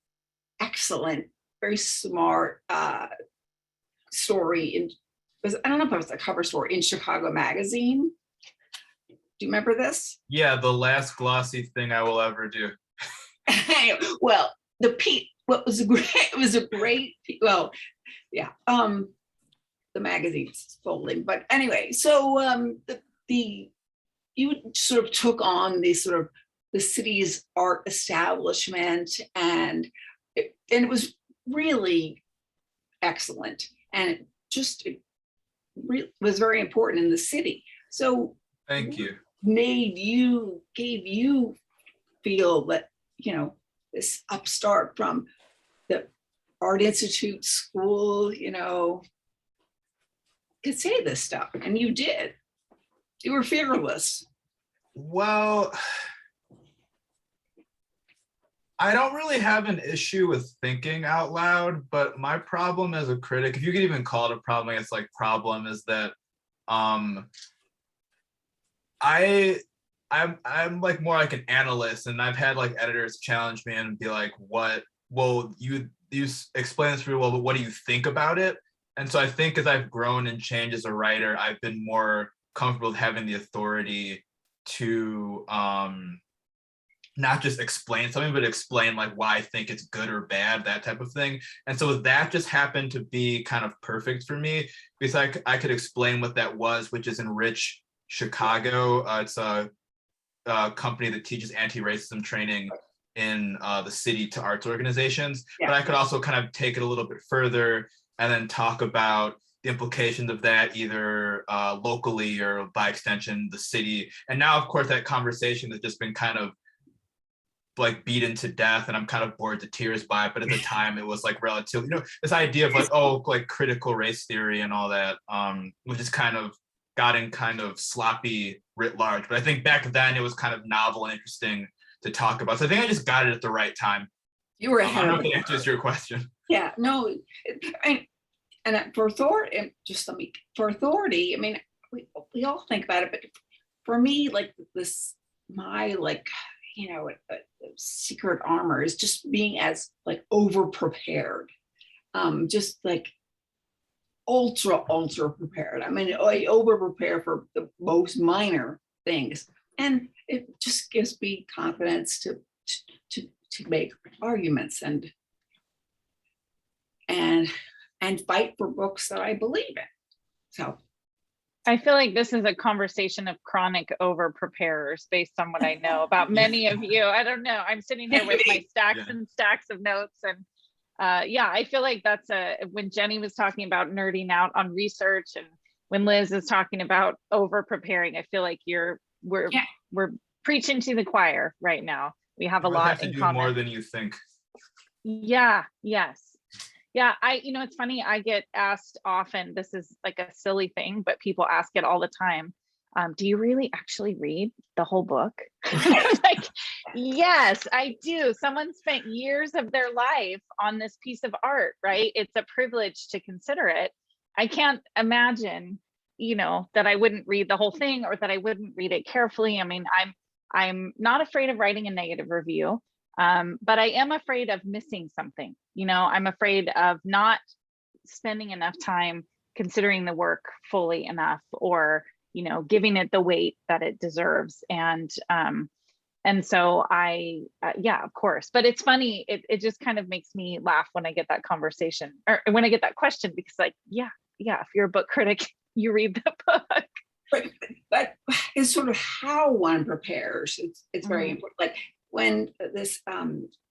excellent, very smart story I don't know if it was a cover story in Chicago Magazine. Do you remember this? Yeah, the last glossy thing I will ever do. Well, what was great, it was a great, well, yeah, the magazine's folding, but anyway, so you sort of took on the city's art establishment, and it was really excellent, and it was very important in the city. So Thank you. gave you feel that, this upstart from the Art Institute school, could say this stuff, and you did. You were fearless. Well, I don't really have an issue with thinking out loud, but my problem as a critic, if you could even call it a problem, I guess problem is that I'm like more like an analyst, and I've had like editors challenge me and be like, you explain this really well, but what do you think about it? And so I think as I've grown and changed as a writer, I've been more comfortable with having the authority to not just explain something, but explain like why I think it's good or bad, that type of thing. And so that just happened to be kind of perfect for me, because I could explain what that was, which is Enrich Chicago. It's a company that teaches anti-racism training in the city to arts organizations. Yeah. But I could also kind of take it a little bit further and then talk about the implications of that either locally or by extension, the city. And now, of course, that conversation has just been kind of like beaten to death, and I'm kind of bored to tears by it. But at the time it was like relative, this idea of like critical race theory and all that, which is kind of gotten kind of sloppy writ large. But I think back then it was kind of novel and interesting to talk about. So I think I just got it at the right time. You were ahead. I don't know if it answers your question. Yeah, no, and for authority, for authority, I mean, we all think about it, but for me, like my secret armor is just being as like over prepared, just like ultra prepared. I mean, I over prepare for the most minor things, and it just gives me confidence to make arguments and fight for books that I believe in. So I feel like this is a conversation of chronic over preparers based on what I know about many of you. I don't know. I'm sitting here with my stacks and stacks of notes, and I feel like that's when Jennie was talking about nerding out on research, and when Liz is talking about over preparing, I feel like we're preaching to the choir right now. We have a lot in common. More than you think. Yeah. Yes. Yeah, it's funny, I get asked often, this is like a silly thing, but people ask it all the time. Do you really actually read the whole book? Like, yes, I do. Someone spent years of their life on this piece of art, right? It's a privilege to consider it. I can't imagine, that I wouldn't read the whole thing or that I wouldn't read it carefully. I mean, I'm not afraid of writing a negative review. But I am afraid of missing something. I'm afraid of not spending enough time considering the work fully enough, or, giving it the weight that it deserves. And so of course, but it's funny. It just kind of makes me laugh when I get that conversation, or when I get that question, because if you're a book critic, you read the book. But it's sort of how one prepares. It's very important. Like, when this,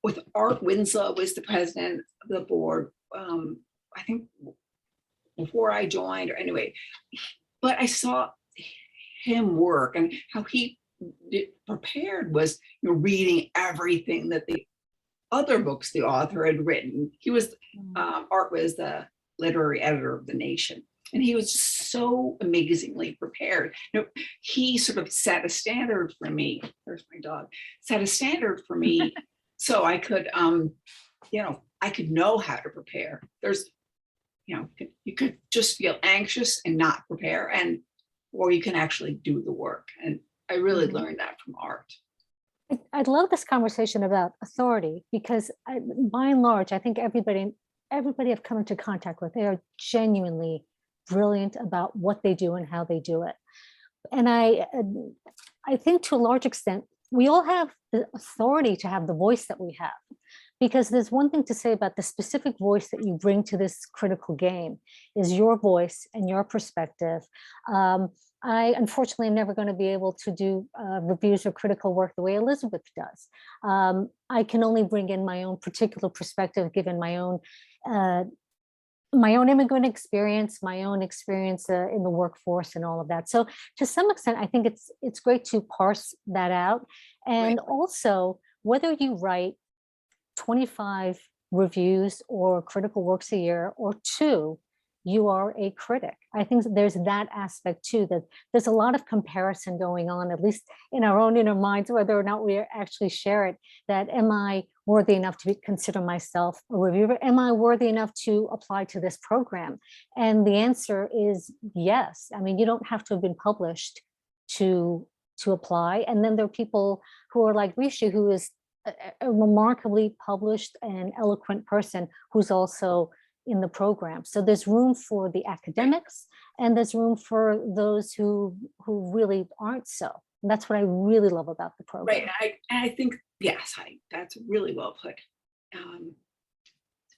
with Art Winslow was the president of the board, I think before I joined, or anyway, but I saw him work, and how he prepared was reading everything that the other books the author had written. He was, Art was the literary editor of The Nation. And he was just so amazingly prepared. You know, he sort of set a standard for me. There's my dog. Set a standard for me so I could, I could know how to prepare. There's, you could just feel anxious and not prepare, or you can actually do the work. And I really learned that from art. I'd love this conversation about authority, because by and large, I think everybody I've come into contact with, they are genuinely brilliant about what they do and how they do it. And I think to a large extent, we all have the authority to have the voice that we have, because there's one thing to say about the specific voice that you bring to this critical game is your voice and your perspective. I unfortunately am never going to be able to do reviews or critical work the way Elizabeth does. I can only bring in my own particular perspective, given my own immigrant experience, my own experience in the workforce and all of that. So to some extent, I think it's great to parse that out. And also, whether you write 25 reviews or critical works a year or 2, you are a critic. I think there's that aspect too, that there's a lot of comparison going on, at least in our own inner minds, whether or not we actually share it, that am I worthy enough to consider myself a reviewer? Am I worthy enough to apply to this program? And the answer is yes. I mean, you don't have to have been published to apply. And then there are people who are like Rishi, who is a remarkably published and eloquent person who's also in the program. So there's room for the academics, and there's room for those who really aren't so. And that's what I really love about the program. Right. I think, yes, that's really well put.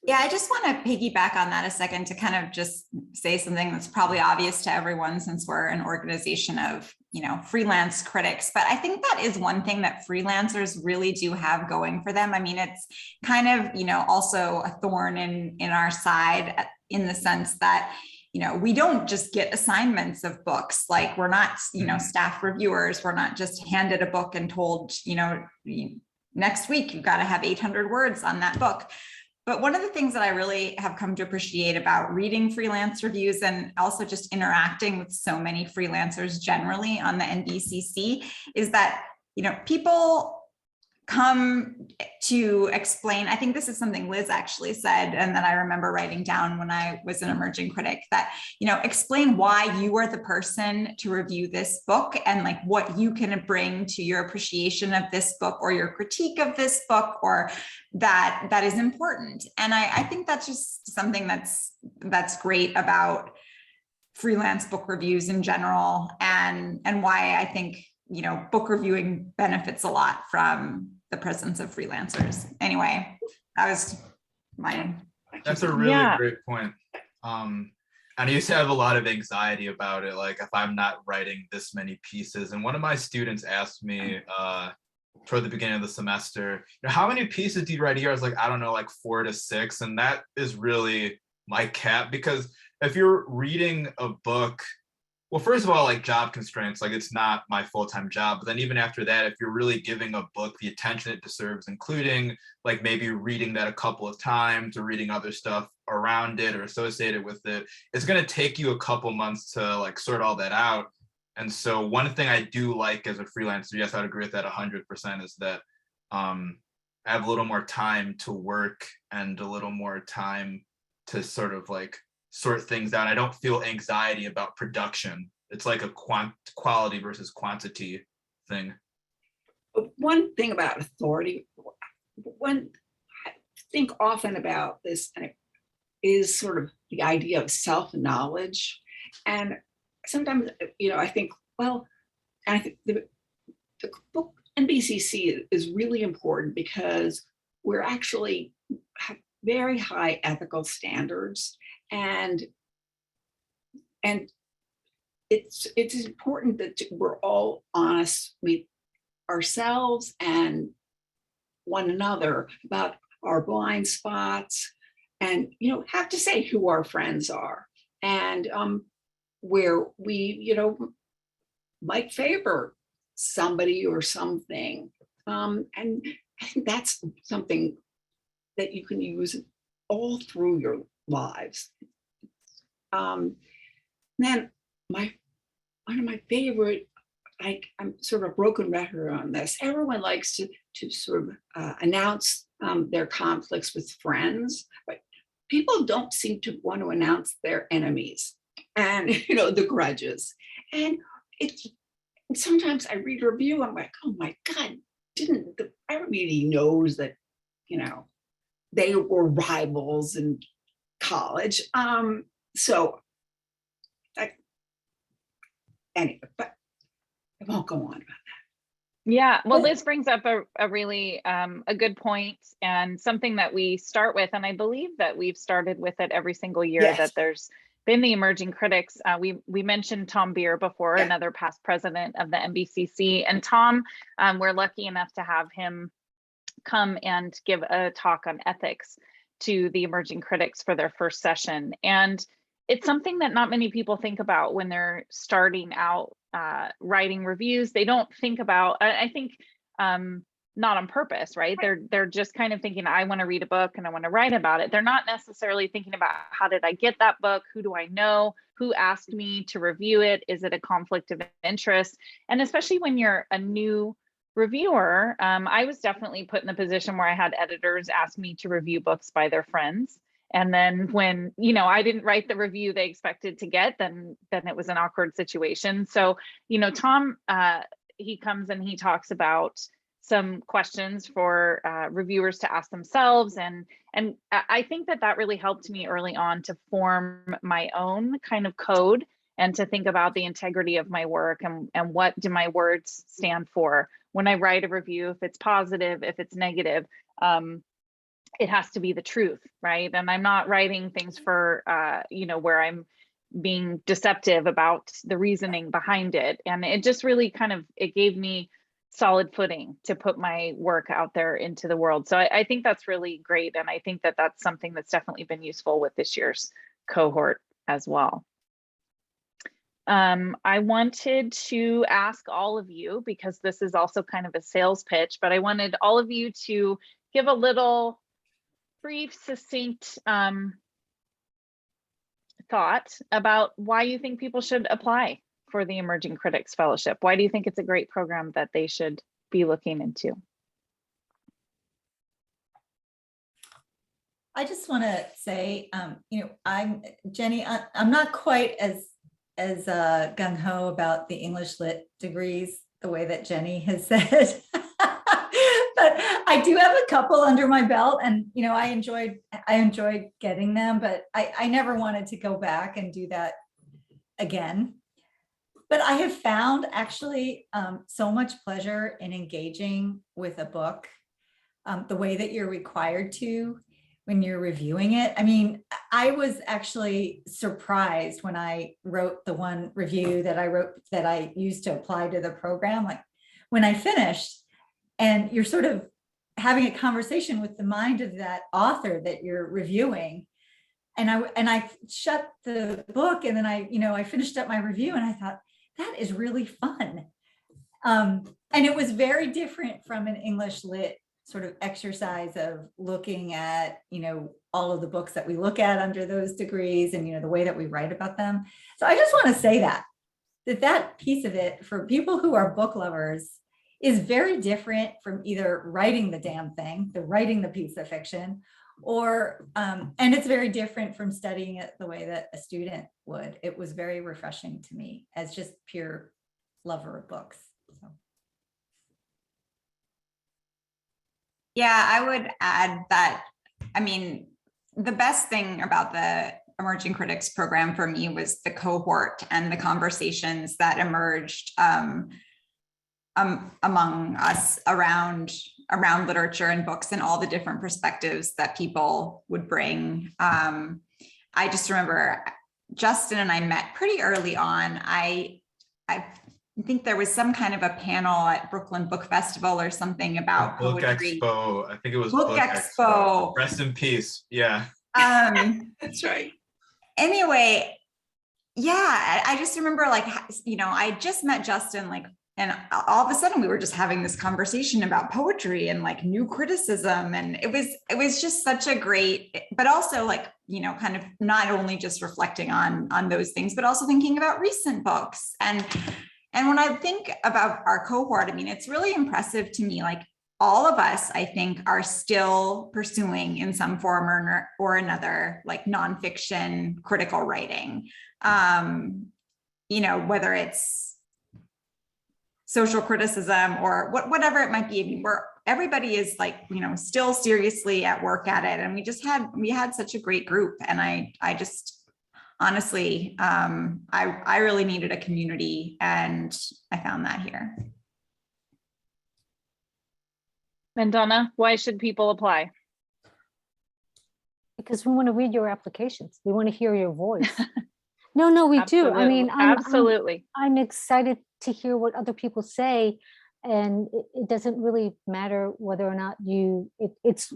Yeah, I just want to piggyback on that a second to kind of just say something that's probably obvious to everyone, since we're an organization of, freelance critics. But I think that is one thing that freelancers really do have going for them. I mean, it's kind of, also a thorn in our side, in the sense that, we don't just get assignments of books. Like, we're not, staff reviewers. We're not just handed a book and told, next week, you've got to have 800 words on that book. But one of the things that I really have come to appreciate about reading freelance reviews, and also just interacting with so many freelancers generally on the NBCC, is that, people come to explain. I think this is something Liz actually said, and that I remember writing down when I was an emerging critic, that, explain why you are the person to review this book, and like what you can bring to your appreciation of this book or your critique of this book, or that is important. And I think that's just something that's great about freelance book reviews in general, and why I think, book reviewing benefits a lot from the presence of freelancers. Anyway, that was mine. That's a really great point. And I used to have a lot of anxiety about it, like if I'm not writing this many pieces. And one of my students asked me toward the beginning of the semester, how many pieces do you write a year? I was like, I don't know, like 4 to 6. And that is really my cap, because if you're reading a book, well, first of all, like job constraints, like it's not my full-time job. But then even after that, if you're really giving a book the attention it deserves, including like maybe reading that a couple of times or reading other stuff around it or associated with it, it's going to take you a couple months to like sort all that out. And so one thing I do like as a freelancer, yes, I'd agree with that 100%, is that I have a little more time to work and a little more time to sort of like sort things out. I don't feel anxiety about production. It's like a quality versus quantity thing. One thing about authority, when I think often about this, is sort of the idea of self-knowledge. And sometimes, I think, well, I think the book NBCC is really important, because we're actually have very high ethical standards. And it's important that we're all honest with ourselves and one another about our blind spots, and have to say who our friends are, and where we might favor somebody or something, and I think that's something that you can use all through your lives. Then one of my favorite, I'm sort of a broken record on this. Everyone likes to sort of announce their conflicts with friends, but people don't seem to want to announce their enemies and the grudges. And it's sometimes I read a review, I'm like, oh my God, everybody knows that they were rivals in college. So anyway, but I won't go on about that. Yeah, well, Liz brings up a really a good point, and something that we start with, and I believe that we've started with it every single year, Yes. that there's been the emerging critics. We mentioned Tom Beer before, Yeah. another past president of the NBCC, and Tom, we're lucky enough to have him come and give a talk on ethics to the emerging critics for their first session. And it's something that not many people think about when they're starting out writing reviews. They don't think about, I think, not on purpose, right? They're just kind of thinking, I want to read a book and I want to write about it. They're not necessarily thinking about, how did I get that book? Who do I know? Who asked me to review it? Is it a conflict of interest? And especially when you're a new reviewer, I was definitely put in the position where I had editors ask me to review books by their friends. And then when, I didn't write the review they expected to get, then it was an awkward situation. So, Tom, he comes and he talks about some questions for reviewers to ask themselves. And I think that really helped me early on to form my own kind of code and to think about the integrity of my work and what do my words stand for. When I write a review, if it's positive, if it's negative, it has to be the truth, right? And I'm not writing things for, where I'm being deceptive about the reasoning behind it. And it just really it gave me solid footing to put my work out there into the world. So I think that's really great. And I think that that's something that's definitely been useful with this year's cohort as well. I wanted to ask all of you, because this is also kind of a sales pitch, but I wanted all of you to give a little brief, succinct thought about why you think people should apply for the Emerging Critics Fellowship. Why do you think it's a great program that they should be looking into? I just want to say, I'm Jennie. I'm not quite as gung-ho about the English Lit degrees the way that Jennie has said. But I do have a couple under my belt, and I enjoyed getting them, but I never wanted to go back and do that again. But I have found actually so much pleasure in engaging with a book the way that you're required to when you're reviewing it. I mean, I was actually surprised when I wrote the one review that I wrote that I used to apply to the program. Like when I finished, and you're sort of having a conversation with the mind of that author that you're reviewing. And I shut the book, and then I finished up my review, and I thought, that is really fun. And it was very different from an English Lit sort of exercise of looking at, all of the books that we look at under those degrees and, the way that we write about them. So I just want to say that piece of it for people who are book lovers is very different from either writing the damn thing, writing the piece of fiction, or, and it's very different from studying it the way that a student would. It was very refreshing to me as just pure lover of books. So. Yeah, I would add that, the best thing about the Emerging Critics program for me was the cohort and the conversations that emerged among us around literature and books and all the different perspectives that people would bring. I just remember Justin and I met pretty early on. I think there was some kind of a panel at Brooklyn Book Festival or something about Book poetry. Expo. I think it was Book Expo. Rest in peace. Yeah. That's right. Anyway, yeah, I just remember I just met Justin like all of a sudden we were just having this conversation about poetry and like new criticism. And it was just such a great, but also like, you know, kind of not only just reflecting on those things, but also thinking about recent books. And when I think about our cohort, I mean, it's really impressive to me, like all of us, I think, are still pursuing in some form or another, like nonfiction critical writing. You know, whether it's social criticism or whatever it might be. I mean, everybody is like, you know, still seriously at work at it. And we had such a great group. And I just honestly, I really needed a community, and I found that here. Mandana, why should people apply? Because we want to read your applications. We want to hear your voice. No, we do. I mean, absolutely. I'm excited to hear what other people say, and it doesn't really matter whether or not it's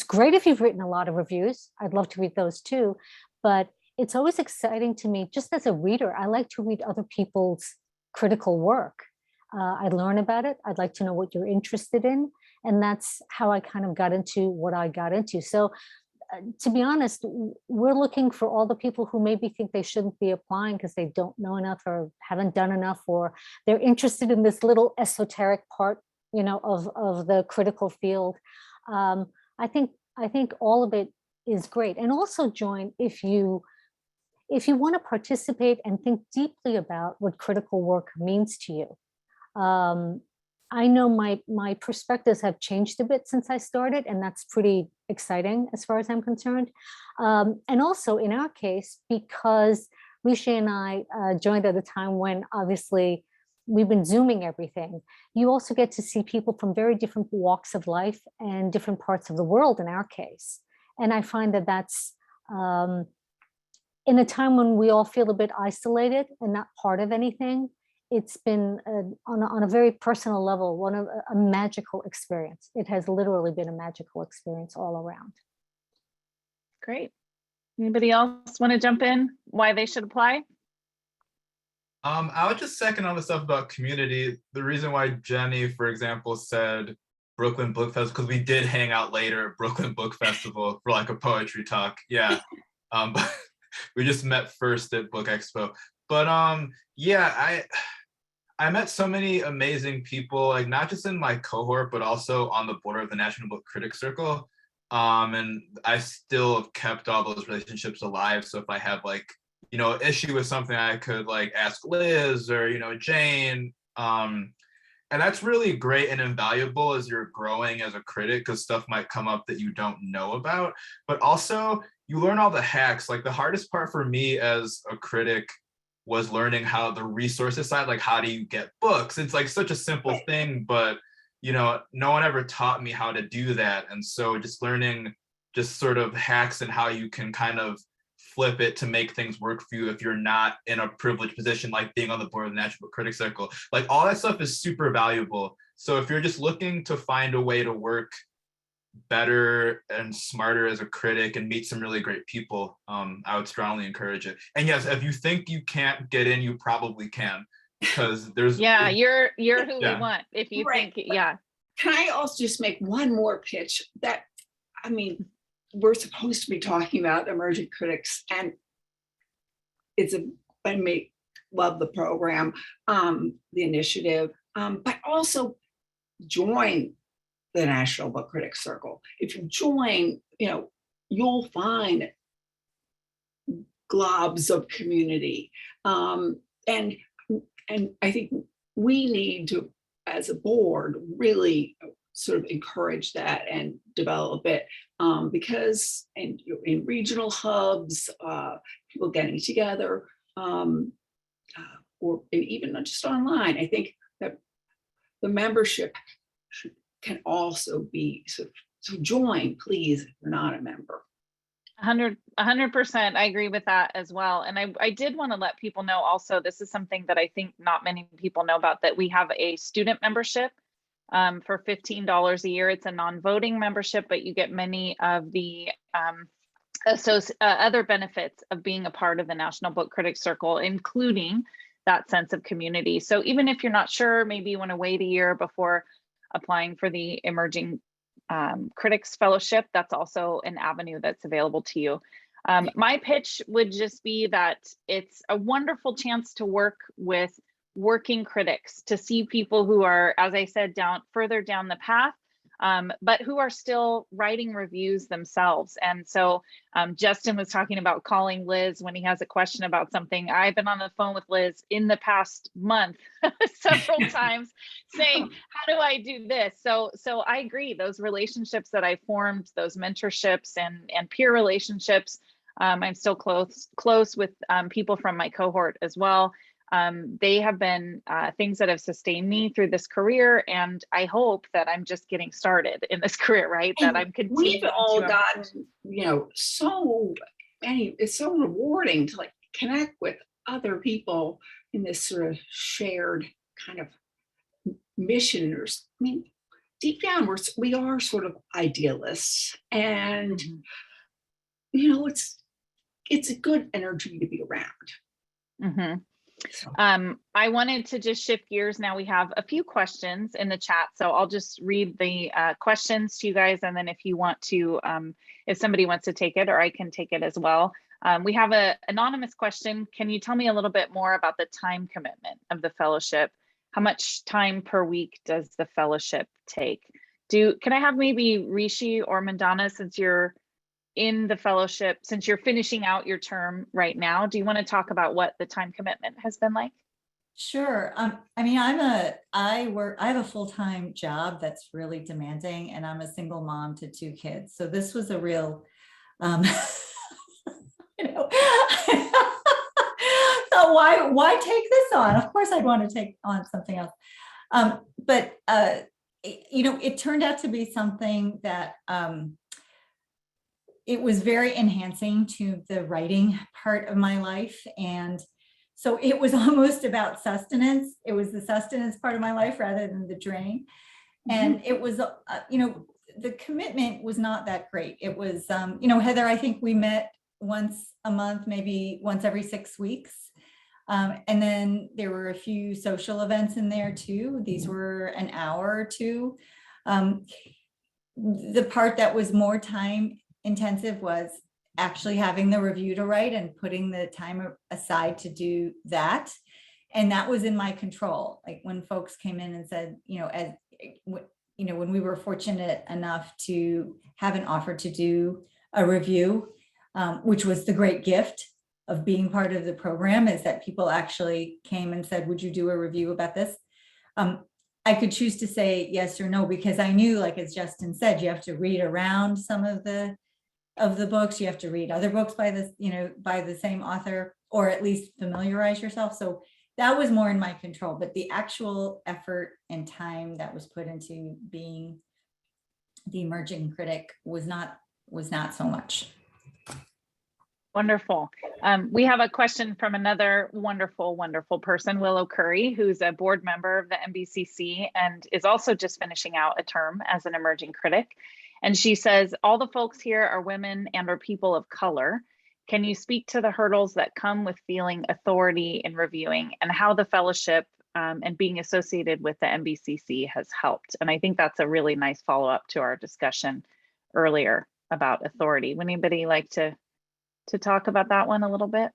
great if you've written a lot of reviews. I'd love to read those too, but it's always exciting to me, just as a reader, I like to read other people's critical work. I learn about it. I'd like to know what you're interested in, and that's how I kind of got into what I got into. So to be honest, we're looking for all the people who maybe think they shouldn't be applying because they don't know enough or haven't done enough, or they're interested in this little esoteric part, you know, of the critical field. I think all of it is great. And also join if you want to participate and think deeply about what critical work means to you. I know my perspectives have changed a bit since I started, and that's pretty exciting as far as I'm concerned. And also in our case, because Rishi and I joined at a time when obviously we've been Zooming everything, you also get to see people from very different walks of life and different parts of the world in our case. And I find that that's in a time when we all feel a bit isolated and not part of anything. It's been on a very personal level, a magical experience. It has literally been a magical experience all around. Great. Anybody else want to jump in why they should apply? I would just second on the stuff about community. The reason why Jennie, for example, said Brooklyn Book Festival, because we did hang out later at Brooklyn Book Festival for like a poetry talk. Yeah. But we just met first at Book Expo. But yeah, I met so many amazing people, like not just in my cohort, but also on the board of the National Book Critics Circle. And I still have kept all those relationships alive. So if I have like, you know, issue with something, I could like ask Liz or, you know, Jane. And that's really great and invaluable as you're growing as a critic, because stuff might come up that you don't know about. But also you learn all the hacks. Like the hardest part for me as a critic was learning how the resources side, like how do you get books? It's like such a simple thing, but you know, no one ever taught me how to do that. And so just learning just sort of hacks and how you can kind of flip it to make things work for you if you're not in a privileged position, like being on the board of the National Book Critics Circle, like all that stuff is super valuable. So if you're just looking to find a way to work better and smarter as a critic and meet some really great people, I would strongly encourage it. And yes, if you think you can't get in, you probably can, because there's you're who we want. If you think, Can I also just make one more pitch? That, I mean, we're supposed to be talking about emerging critics, and I may love the program, the initiative, but also join the National Book Critics Circle. If you join, you know, you'll find globs of community. And I think we need to, as a board, really sort of encourage that and develop it, because in regional hubs, people getting together, or even not just online, I think that the membership can also be, so join, please, if you're not a member. 100%. I agree with that as well. And I did want to let people know also, this is something that I think not many people know about, that we have a student membership for $15 a year. It's a non-voting membership, but you get many of the other benefits of being a part of the National Book Critics Circle, including that sense of community. So even if you're not sure, maybe you want to wait a year before applying for the Emerging Critics Fellowship, that's also an avenue that's available to you. My pitch would just be that it's a wonderful chance to work with working critics, to see people who are, as I said, further down the path, but who are still writing reviews themselves. And so Justin was talking about calling Liz when he has a question about something. I've been on the phone with Liz in the past month several times saying, how do I do this? So I agree, those relationships that I formed, those mentorships and peer relationships, I'm still close with people from my cohort as well. They have been things that have sustained me through this career, and I hope that I'm just getting started in this career, right? And that I'm continuing. We've all gotten, so many. It's so rewarding to like connect with other people in this sort of shared kind of mission. Or, I mean, deep down, we are sort of idealists, and it's a good energy to be around. So. I wanted to just shift gears. Now we have a few questions in the chat, so I'll just read the questions to you guys, and then if you want to, if somebody wants to take it, or I can take it as well. We have an anonymous question. Can you tell me a little bit more about the time commitment of the fellowship? How much time per week does the fellowship take? Can I have maybe Rishi or Mandana, since you're in the fellowship, since you're finishing out your term right now, do you want to talk about what the time commitment has been like? Sure. I mean, I have a full-time job that's really demanding, and I'm a single mom to 2 kids. So this was a real, so why take this on? Of course I'd want to take on something else. But it turned out to be something that, it was very enhancing to the writing part of my life. And so it was almost about sustenance. It was the sustenance part of my life rather than the drain. And it was, the commitment was not that great. It was, Heather, I think we met once a month, maybe once every 6 weeks. And then there were a few social events in there too. These were an hour or two. The part that was more time intensive was actually having the review to write and putting the time aside to do that. And that was in my control. Like when folks came in and said, when we were fortunate enough to have an offer to do a review, which was the great gift of being part of the program, is that people actually came and said, would you do a review about this? I could choose to say yes or no, because I knew, like as Justin said, you have to read around some of the books, you have to read other books by the same author, or at least familiarize yourself. So that was more in my control, but the actual effort and time that was put into being the emerging critic was not so much. Wonderful. We have a question from another wonderful, wonderful person, Willow Curry, who's a board member of the NBCC and is also just finishing out a term as an emerging critic. And she says, all the folks here are women and are people of color. Can you speak to the hurdles that come with feeling authority in reviewing, and how the fellowship and being associated with the NBCC has helped? And I think that's a really nice follow-up to our discussion earlier about authority. Would anybody like to talk about that one a little bit?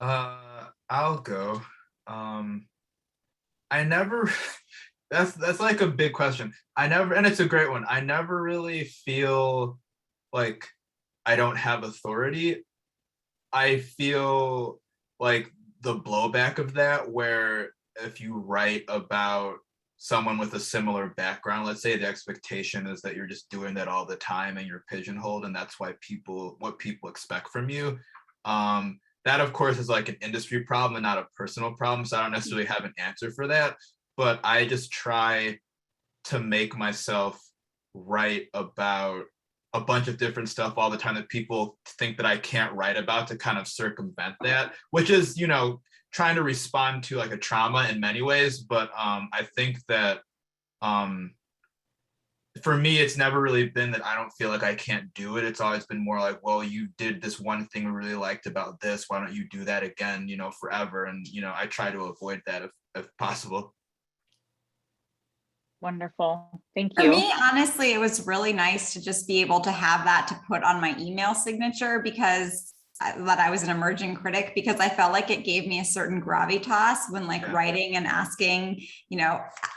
I'll go. I never, that's like a big question. And it's a great one. I never really feel like I don't have authority. I feel like the blowback of that, where if you write about someone with a similar background, let's say the expectation is that you're just doing that all the time and you're pigeonholed, and that's why what people expect from you. That of course is like an industry problem and not a personal problem. So I don't necessarily have an answer for that, but I just try to make myself write about a bunch of different stuff all the time that people think that I can't write about, to kind of circumvent that, which is, trying to respond to like a trauma in many ways. But I think that for me, it's never really been that I don't feel like I can't do it. It's always been more like, well, you did this one thing we really liked about this. Why don't you do that again, forever? And, I try to avoid that if possible. Wonderful. Thank For you. me, honestly, it was really nice to just be able to have that to put on my email signature because that I was an emerging critic, because I felt like it gave me a certain gravitas when writing and asking,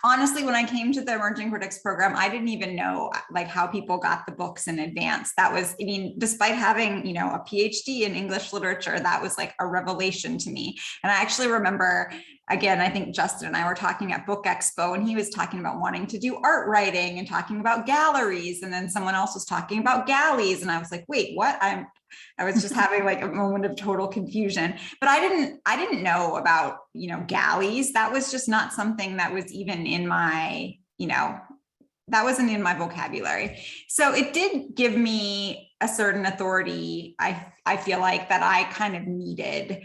honestly, when I came to the emerging critics program, I didn't even know how people got the books in advance. That was, despite having, a PhD in English literature, that was like a revelation to me. And I actually remember, again, I think Justin and I were talking at Book Expo, and he was talking about wanting to do art writing and talking about galleries. And then someone else was talking about galleys. And I was like, wait, what? I was just having a moment of total confusion, but I didn't know about, galleys. That was just not something that was even in my, that wasn't in my vocabulary. So it did give me a certain authority. I feel like that I kind of needed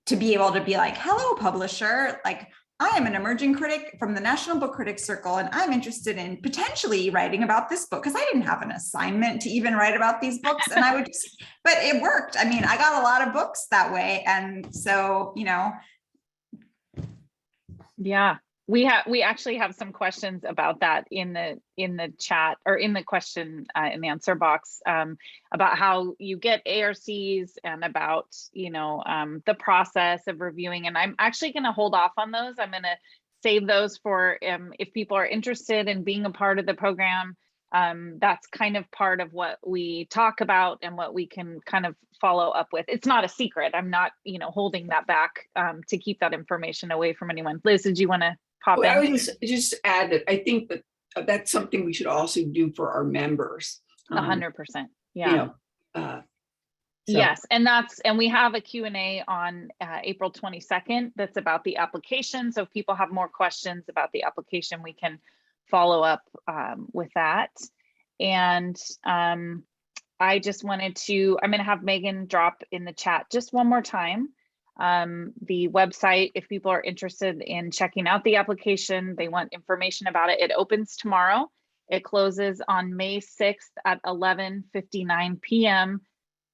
to be able to be like, hello, publisher, I am an emerging critic from the National Book Critics Circle, and I'm interested in potentially writing about this book, because I didn't have an assignment to even write about these books. And but it worked. I mean, I got a lot of books that way. And so, Yeah, we actually have some questions about that in the chat, or in the question and answer box, about how you get ARCs and about the process of reviewing. And I'm actually going to hold off on those. I'm going to save those for if people are interested in being a part of the program. That's kind of part of what we talk about and what we can kind of follow up with. It's not a secret. I'm not holding that back to keep that information away from anyone. Liz, did you want to pop in? I would just add that I think that that's something we should also do for our members. 100%. Yeah. Yes, and we have a Q&A on April 22nd that's about the application. So if people have more questions about the application, we can follow up with that. And I just wanted to, I'm going to have Megan drop in the chat just one more time the website, if people are interested in checking out the application, they want information about it. It opens tomorrow. It closes on May 6th at 11:59 p.m.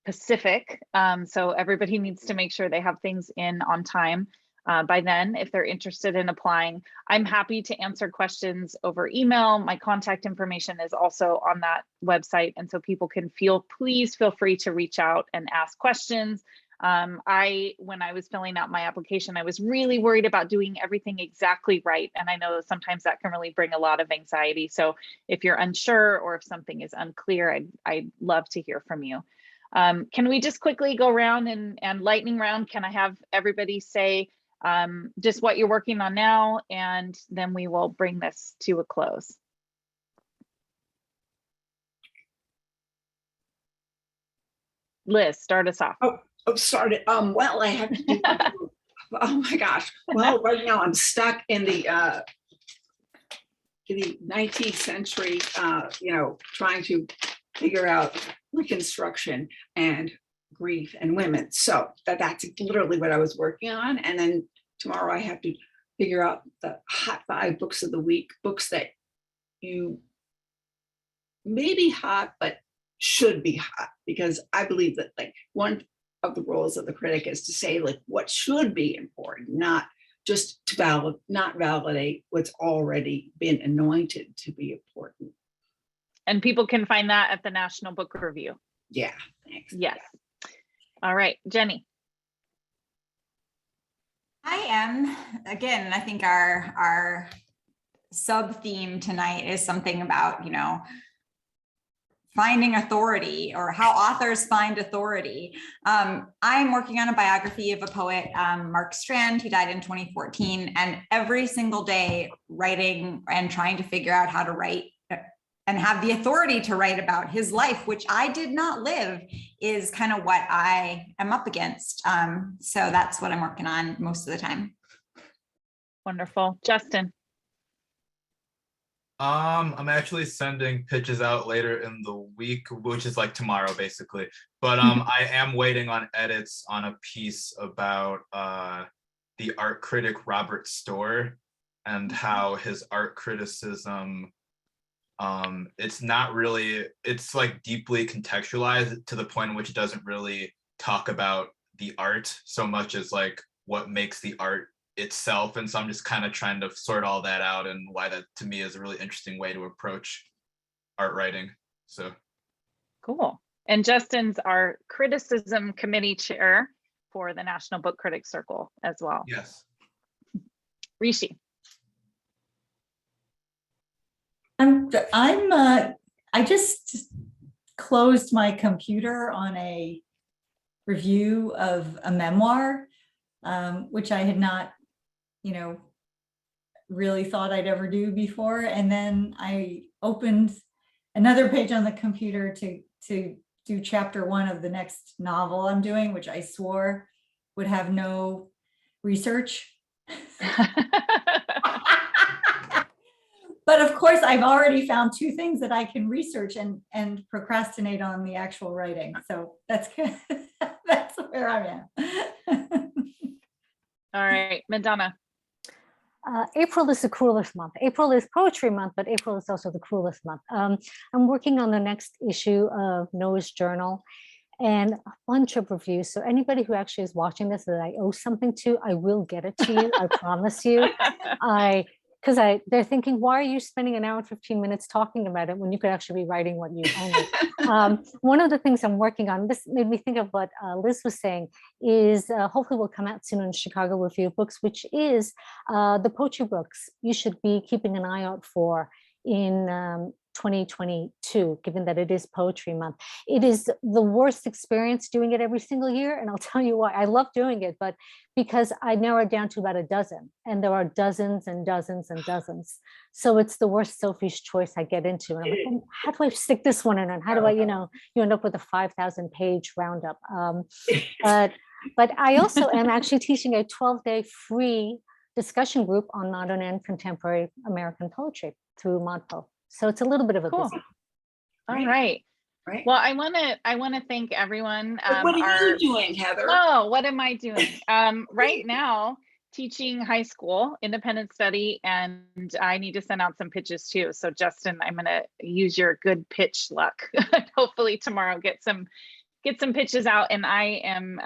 Pacific. So everybody needs to make sure they have things in on time by then, if they're interested in applying. I'm happy to answer questions over email. My contact information is also on that website. And so people can please feel free to reach out and ask questions. When I was filling out my application, I was really worried about doing everything exactly right. And I know sometimes that can really bring a lot of anxiety. So if you're unsure or if something is unclear, I'd love to hear from you. Can we just quickly go around and lightning round? Can I have everybody say just what you're working on now, and then we will bring this to a close. Liz, start us off. Oh, started. Well, I have to do. Oh my gosh. Well, right now I'm stuck in the 19th century. Trying to figure out Reconstruction and grief and women. So that's literally what I was working on. And then tomorrow I have to figure out the hot 5 books of the week, books that you may be hot, but should be hot, because I believe that one of the roles of the critic is to say what should be important, not just to not validate what's already been anointed to be important. And people can find that at the National Book Review. Yeah, thanks. Yes. All right, Jennie. I am, again, I think our sub theme tonight is something about, finding authority, or how authors find authority. I'm working on a biography of a poet, Mark Strand, who died in 2014, and every single day writing and trying to figure out how to write and have the authority to write about his life, which I did not live, is kind of what I am up against. So that's what I'm working on most of the time. Wonderful. Justin. I'm actually sending pitches out later in the week, which is tomorrow basically. But I am waiting on edits on a piece about the art critic Robert Storr and how his art criticism It's not really, it's like deeply contextualized to the point in which it doesn't really talk about the art so much as like what makes the art itself. And so I'm just kind of trying to sort all that out, and why that to me is a really interesting way to approach art writing. So Cool. And Justin's our criticism committee chair for the National Book Critics Circle as well. yes. Rishi. I just closed my computer on a review of a memoir, which I had not, really thought I'd ever do before. And then I opened another page on the computer to do chapter 1 of the next novel I'm doing, which I swore would have no research. But of course, I've already found 2 things that I can research and procrastinate on the actual writing. So that's that's where I am. All right, Mandana. April is the cruelest month. April is poetry month, but April is also the cruelest month. I'm working on the next issue of Noah's Journal and a bunch of reviews. So anybody who actually is watching this that I owe something to, I will get it to you. I promise you. Because they're thinking, why are you spending an hour and 15 minutes talking about it when you could actually be writing what you own? One of the things I'm working on, this made me think of what Liz was saying, is hopefully will come out soon in Chicago Review of Books, which is the poetry books you should be keeping an eye out for in 2022, given that it is poetry month. It is the worst experience doing it every single year. And I'll tell you why. I love doing it, but because I narrowed down to about a dozen, and there are dozens and dozens and dozens. So it's the worst Sophie's choice I get into. And I'm like, oh, how do I stick this one in? And how do I, you end up with a 5,000 page roundup. But I also am actually teaching a 12-day free discussion group on modern and contemporary American poetry through Modpo. So it's a little bit of a Cool. busy. All right. Right. Well, I want to thank everyone. What are you doing, Heather? Oh, what am I doing? Right now, teaching high school independent study, and I need to send out some pitches too. So Justin, I'm going to use your good pitch luck. Hopefully tomorrow get some pitches out. And I am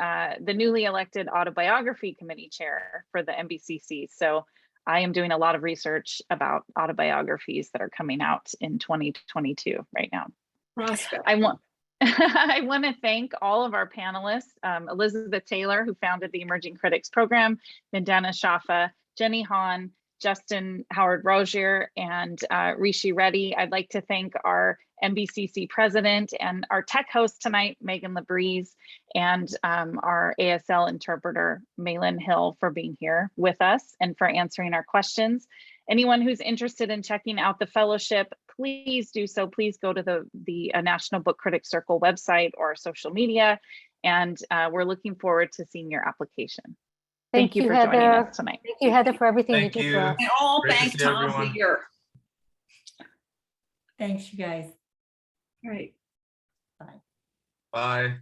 the newly elected autobiography committee chair for the NBCC. So I am doing a lot of research about autobiographies that are coming out in 2022 right now. Prospect. I want to thank all of our panelists, Elizabeth Taylor, who founded the Emerging Critics Program, Madonna Shafa, Jennie Hann, Justin Rosier, and Rishi Reddy. I'd like to thank our NBCC president and our tech host tonight, Megan LaBreeze, and our ASL interpreter, Mailyn Hill, for being here with us and for answering our questions. Anyone who's interested in checking out the fellowship, please do so. Please go to the National Book Critics Circle website or social media, and we're looking forward to seeing your application. Thank you for Heather. joining us tonight. Thank you, Heather, for everything Thank you do you. for us. And all Great to thank see Tom everyone. for your. Thanks, you guys. Right. Bye.